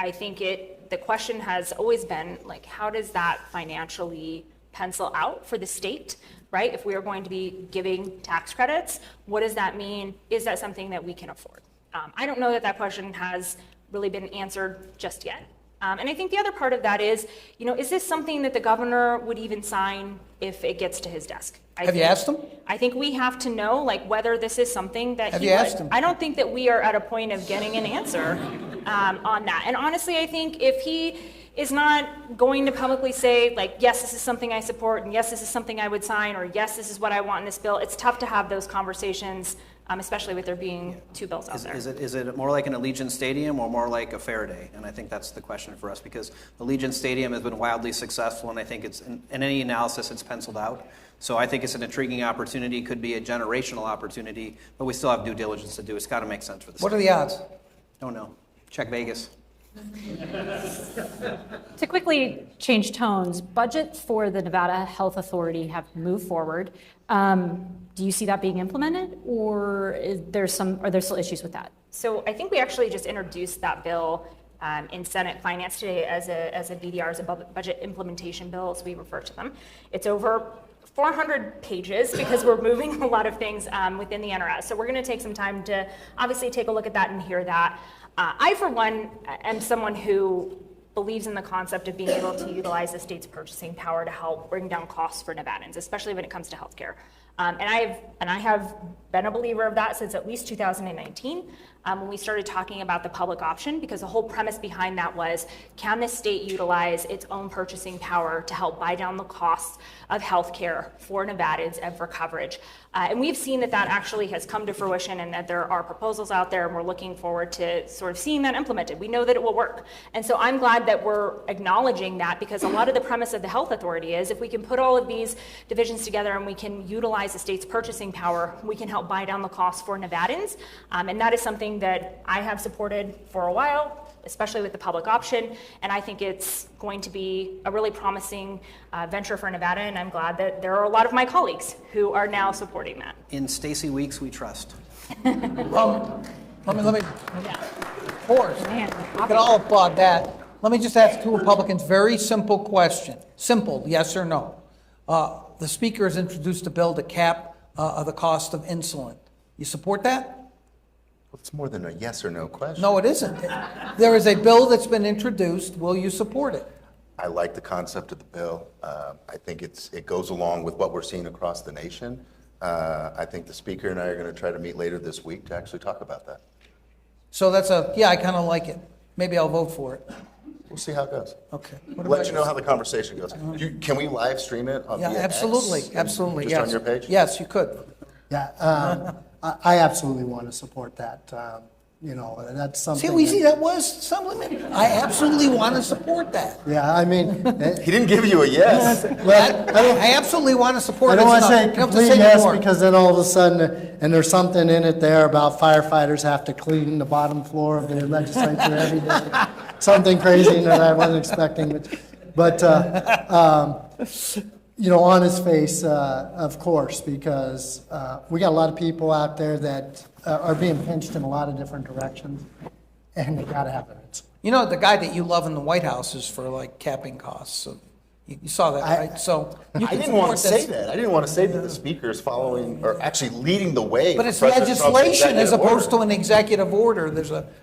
I think the question has always been, like, how does that financially pencil out for the state, right? If we are going to be giving tax credits, what does that mean? Is that something that we can afford? I don't know that question has really been answered just yet. And I think the other part of that is, is this something that the governor would even sign if it gets to his desk? Have you asked him? I think we have to know, whether this is something that Have he you would. asked him? I don't think that we are at a point of getting an answer on that. And honestly, I think if he is not going to publicly say, yes, this is something I support, and yes, this is something I would sign, or yes, this is what I want in this bill, it's tough to have those conversations, especially with there being two bills out there. Is it more like an Allegiant Stadium or more like a Faraday? And I think that's the question for us, because Allegiant Stadium has been wildly successful, and I think it's in any analysis it's penciled out. So I think it's an intriguing opportunity, could be a generational opportunity, but we still have due diligence to do. It's got to make sense for the state. What are the odds? Don't know. Check Vegas. To quickly change tones, budgets for the Nevada Health Authority have moved forward. Do you see that being implemented, or are there still issues with that? So I think we actually just introduced that bill in Senate Finance today as a BDR, as a budget implementation bill, as we refer to them. It's over 400 pages because we're moving a lot of things within the NRS. So we're going to take some time to obviously take a look at that and hear that. I, for one, am someone who believes in the concept of being able to utilize the state's purchasing power to help bring down costs for Nevadans, especially when it comes to healthcare. And I have been a believer of that since at least 2019, when we started talking about the public option, because the whole premise behind that was, can the state utilize its own purchasing power to help buy down the costs of healthcare for Nevadans and for coverage? And we've seen that actually has come to fruition, and that there are proposals out there, and we're looking forward to sort of seeing that implemented. We know that it will work. And so I'm glad that we're acknowledging that, because a lot of the premise of the health authority is, if we can put all of these divisions together and we can utilize the state's purchasing power, we can help buy down the costs for Nevadans. And that is something that I have supported for a while, especially with the public option. And I think it's going to be a really promising venture for Nevada. And I'm glad that there are a lot of my colleagues who are now supporting that. In Stacey Weeks, we trust. Let me, of course, Man, we can all applaud that. Let me just ask two Republicans, very simple question. Simple, yes or no. The Speaker has introduced a bill to cap the cost of insulin. You support that? Well, it's more than a yes or no question. No, it isn't. There is a bill that's been introduced. Will you support it? I like the concept of the bill. I think it goes along with what we're seeing across the nation. I think the Speaker and I are going to try to meet later this week to actually talk about that. So yeah, I kind of like it. Maybe I'll vote for it. We'll see how it goes. Okay. Let you know how the conversation goes. Can we live stream it on Yeah, via absolutely, X? absolutely, Just yes. on your page? Yes, you could. Yeah, I absolutely want to support that. That's something. See how easy that was, Assemblyman? I absolutely want to support that. Yeah, I mean, He didn't give you a yes. I absolutely want to support it. I don't want to It's say not- you don't have complete say yes, more. because then all of a sudden, and there's something in it there about firefighters have to clean the bottom floor of the legislature every day. Something crazy that I wasn't expecting. But on his face, of course, because we got a lot of people out there that are being pinched in a lot of different directions, and they got to have it. You know, the guy that you love in the White House is for like capping costs. So you saw that, right? So you I can didn't want to support say this. that. I didn't want to say that the Speaker is following or actually leading the way. But for it's President Trump's legislation as executive opposed to order. an executive order.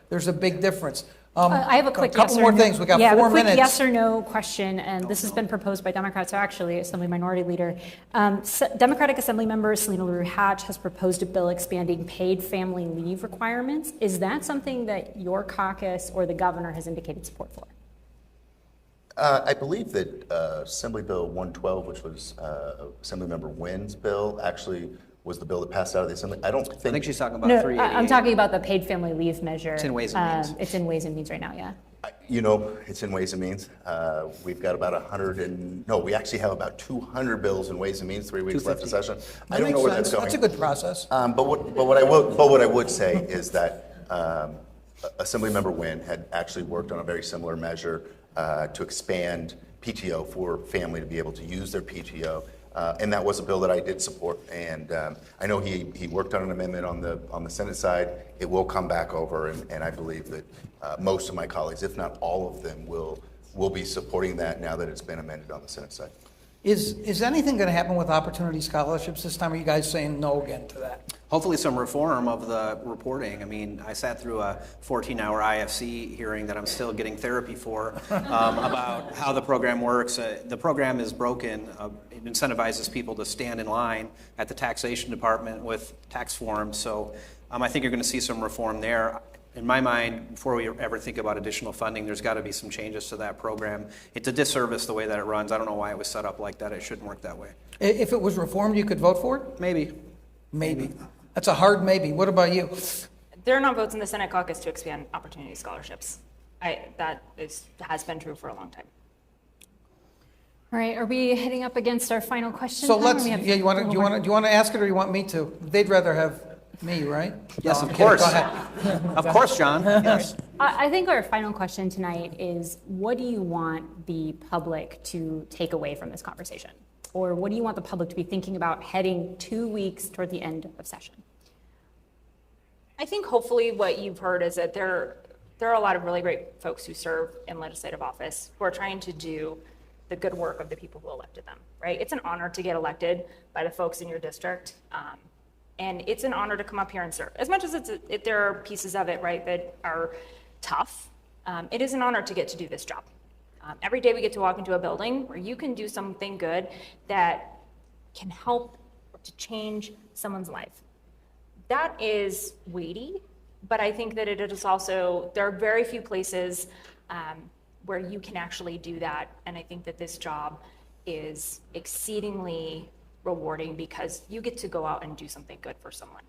There's a big difference. I have a quick couple yes or more no. things. We got yeah, 4 a quick minutes. yes or no question, and this has been proposed by Democrats, so actually Assembly Minority Leader. Democratic Assembly Member Selena LaRue Hatch has proposed a bill expanding paid family leave requirements. Is that something that your caucus or the governor has indicated support for? I believe that Assembly Bill 112, which was Assemblymember Wynn's bill, actually was the bill that passed out of the Assembly. I think she's talking about No, 388. I'm talking about the paid family leave measure. It's in Ways and Means. It's in Ways and Means right now, yeah. It's in Ways and Means. We've got about 100 we actually have about 200 bills in Ways and Means, 3 weeks left of session. I don't know where that's going. That's a good process. But what I would say is that Assemblymember Wynn had actually worked on a very similar measure to expand PTO for family to be able to use their PTO. And that was a bill that I did support. And I know he worked on an amendment on the Senate side. It will come back over, and I believe that most of my colleagues, if not all of them, will be supporting that now that it's been amended on the Senate side. Is anything going to happen with opportunity scholarships this time? Or are you guys saying no again to that? Hopefully some reform of the reporting. I mean, I sat through a 14-hour IFC hearing that I'm still getting therapy for about how the program works. The program is broken. It incentivizes people to stand in line at the taxation department with tax forms. So I think you're going to see some reform there. In my mind, before we ever think about additional funding, there's got to be some changes to that program. It's a disservice the way that it runs. I don't know why it was set up like that. It shouldn't work that way. If it was reformed, you could vote for it? Maybe. Maybe. That's a hard maybe. What about you? There are not votes in the Senate caucus to expand opportunity scholarships. Has been true for a long time. All right, are we heading up against our final question? So time, or let's. we have Yeah, you want a to? little more? Do you want to ask it, or you want me to? They'd rather have me, right? Yes, No, of I'm kidding. course. Go ahead. Of course, John. Yes. I think our final question tonight is, what do you want the public to take away from this conversation? Or what do you want the public to be thinking about heading 2 weeks toward the end of session? I think hopefully what you've heard is that there are a lot of really great folks who serve in legislative office who are trying to do the good work of the people who elected them, right? It's an honor to get elected by the folks in your district. And it's an honor to come up here and serve. As much as there are pieces of it, right, that are tough, it is an honor to get to do this job. Every day we get to walk into a building where you can do something good that can help to change someone's life. That is weighty, but I think that it is also, there are very few places where you can actually do that. And I think that this job is exceedingly rewarding because you get to go out and do something good for someone.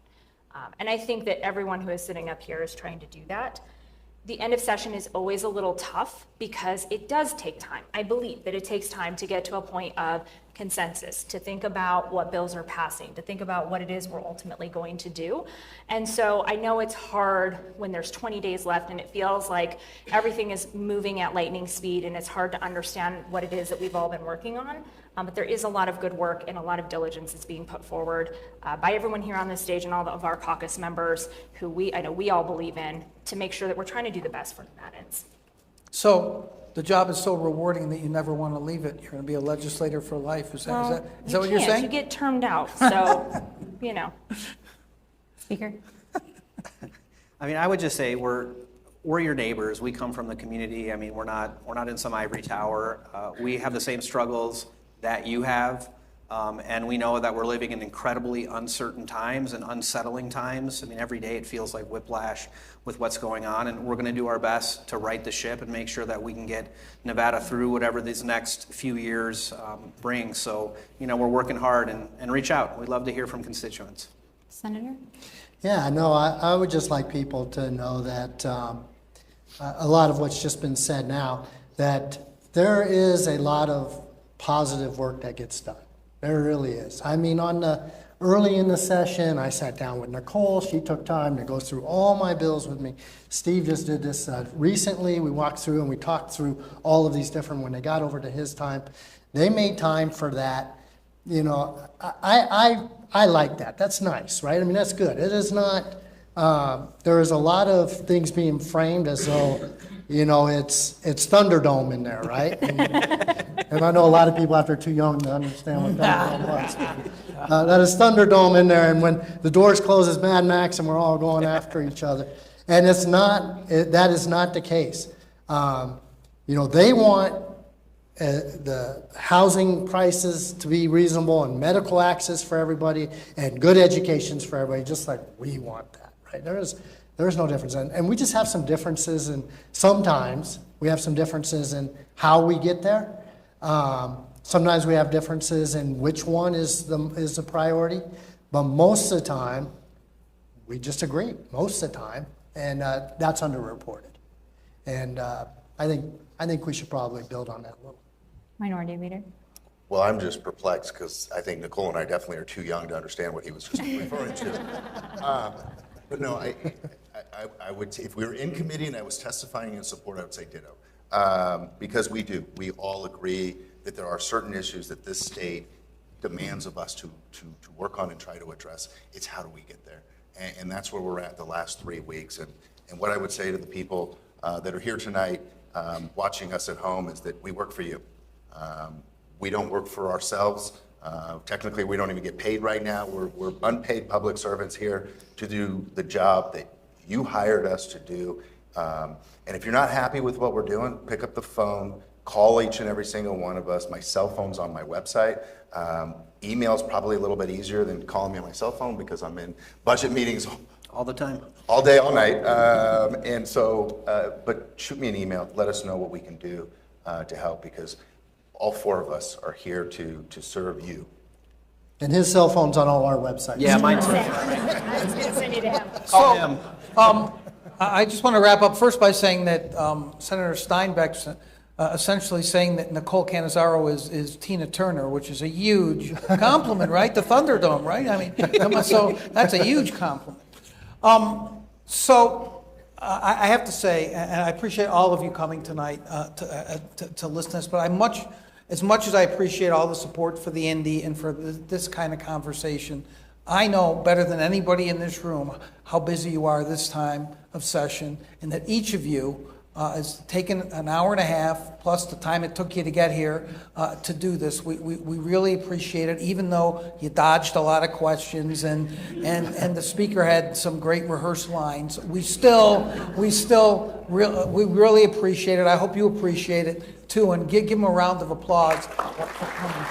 And I think that everyone who is sitting up here is trying to do that. The end of session is always a little tough because it does take time. I believe that it takes time to get to a point of consensus, to think about what bills are passing, to think about what it is we're ultimately going to do. And so I know it's hard when there's 20 days left and it feels like everything is moving at lightning speed and it's hard to understand what it is that we've all been working on. But there is a lot of good work and a lot of diligence that's being put forward by everyone here on this stage and all of our caucus members who I know we all believe in, to make sure that we're trying to do the best for Nevadans. So the job is so rewarding that you never want to leave it. You're going to be a legislator for life. Is that what you're saying? You get termed out, so, Speaker? I mean, I would just say we're your neighbors. We come from the community. I mean, we're not in some ivory tower. We have the same struggles that you have, and we know that we're living in incredibly uncertain times and unsettling times. I mean, every day it feels like whiplash with what's going on, and we're going to do our best to right the ship and make sure that we can get Nevada through whatever these next few years bring. So, we're working hard and reach out. We'd love to hear from constituents. Senator? Yeah, no, I would just like people to know that a lot of what's just been said now, that there is a lot of positive work that gets done. There really is. I mean, early in the session, I sat down with Nicole. She took time to go through all my bills with me. Steve just did this recently. We walked through and we talked through all of these different, when they got over to his time, they made time for that. I like that. That's nice, right? I mean, that's good. It is not, there is a lot of things being framed as though, it's Thunderdome in there, right? And I know a lot of people out there are too young to understand what Thunderdome was. That is Thunderdome in there, and when the doors close, it's Mad Max, and we're all going after each other. And it's not. That is not the case. They want the housing prices to be reasonable and medical access for everybody and good educations for everybody, just like we want that, right? There's no difference. And we just have some differences, and sometimes we have some differences in how we get there. Sometimes we have differences in which one is the priority, but most of the time, we just agree, most of the time, and that's underreported. And I think we should probably build on that a little. Minority Leader? Well, I'm just perplexed because I think Nicole and I definitely are too young to understand what he was just referring to. But no, I would say if we were in committee and I was testifying in support, I would say ditto. Because we all agree that there are certain issues that this state demands of us to work on and try to address. It's how do we get there? And that's where we're at the last 3 weeks. And what I would say to the people that are here tonight, watching us at home, is that we work for you. We don't work for ourselves. Technically, we don't even get paid right now. We're unpaid public servants here to do the job that you hired us to do. And if you're not happy with what we're doing, pick up the phone, call each and every single one of us. My cell phone's on my website. Email's probably a little bit easier than calling me on my cell phone because I'm in budget meetings All the time. all day, all night. But shoot me an email. Let us know what we can do to help, because all 4 of us are here to serve you. And his cell phone's on all our websites. Yeah, mine too. I was going to send you to him. Call him. I just want to wrap up first by saying that Senator Steinbeck's essentially saying that Nicole Cannizzaro is Tina Turner, which is a huge compliment, right? The Thunderdome, right? I mean, so that's a huge compliment. I have to say, and I appreciate all of you coming tonight to listen to this, but as much as I appreciate all the support for the Indy and for this kind of conversation, I know better than anybody in this room how busy you are this time of session, and that each of you has taken an hour and a half plus the time it took you to get here to do this. We really appreciate it, even though you dodged a lot of questions and the speaker had some great rehearsed lines. We really appreciate it. I hope you appreciate it too, and give him a round of applause for coming.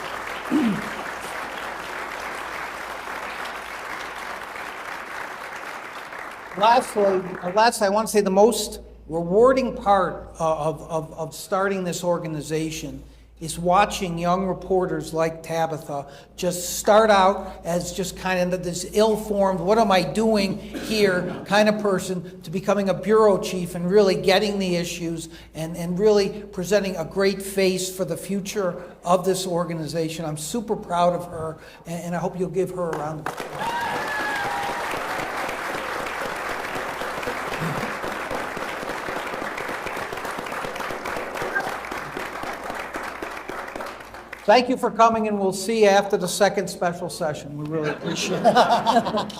Lastly, I want to say the most rewarding part of starting this organization is watching young reporters like Tabitha just start out as just kind of this ill-formed, what am I doing here kind of person, to becoming a bureau chief and really getting the issues and really presenting a great face for the future of this organization. I'm super proud of her, and I hope you'll give her a round of applause. Thank you for coming, and we'll see you after the second special session. We really appreciate it.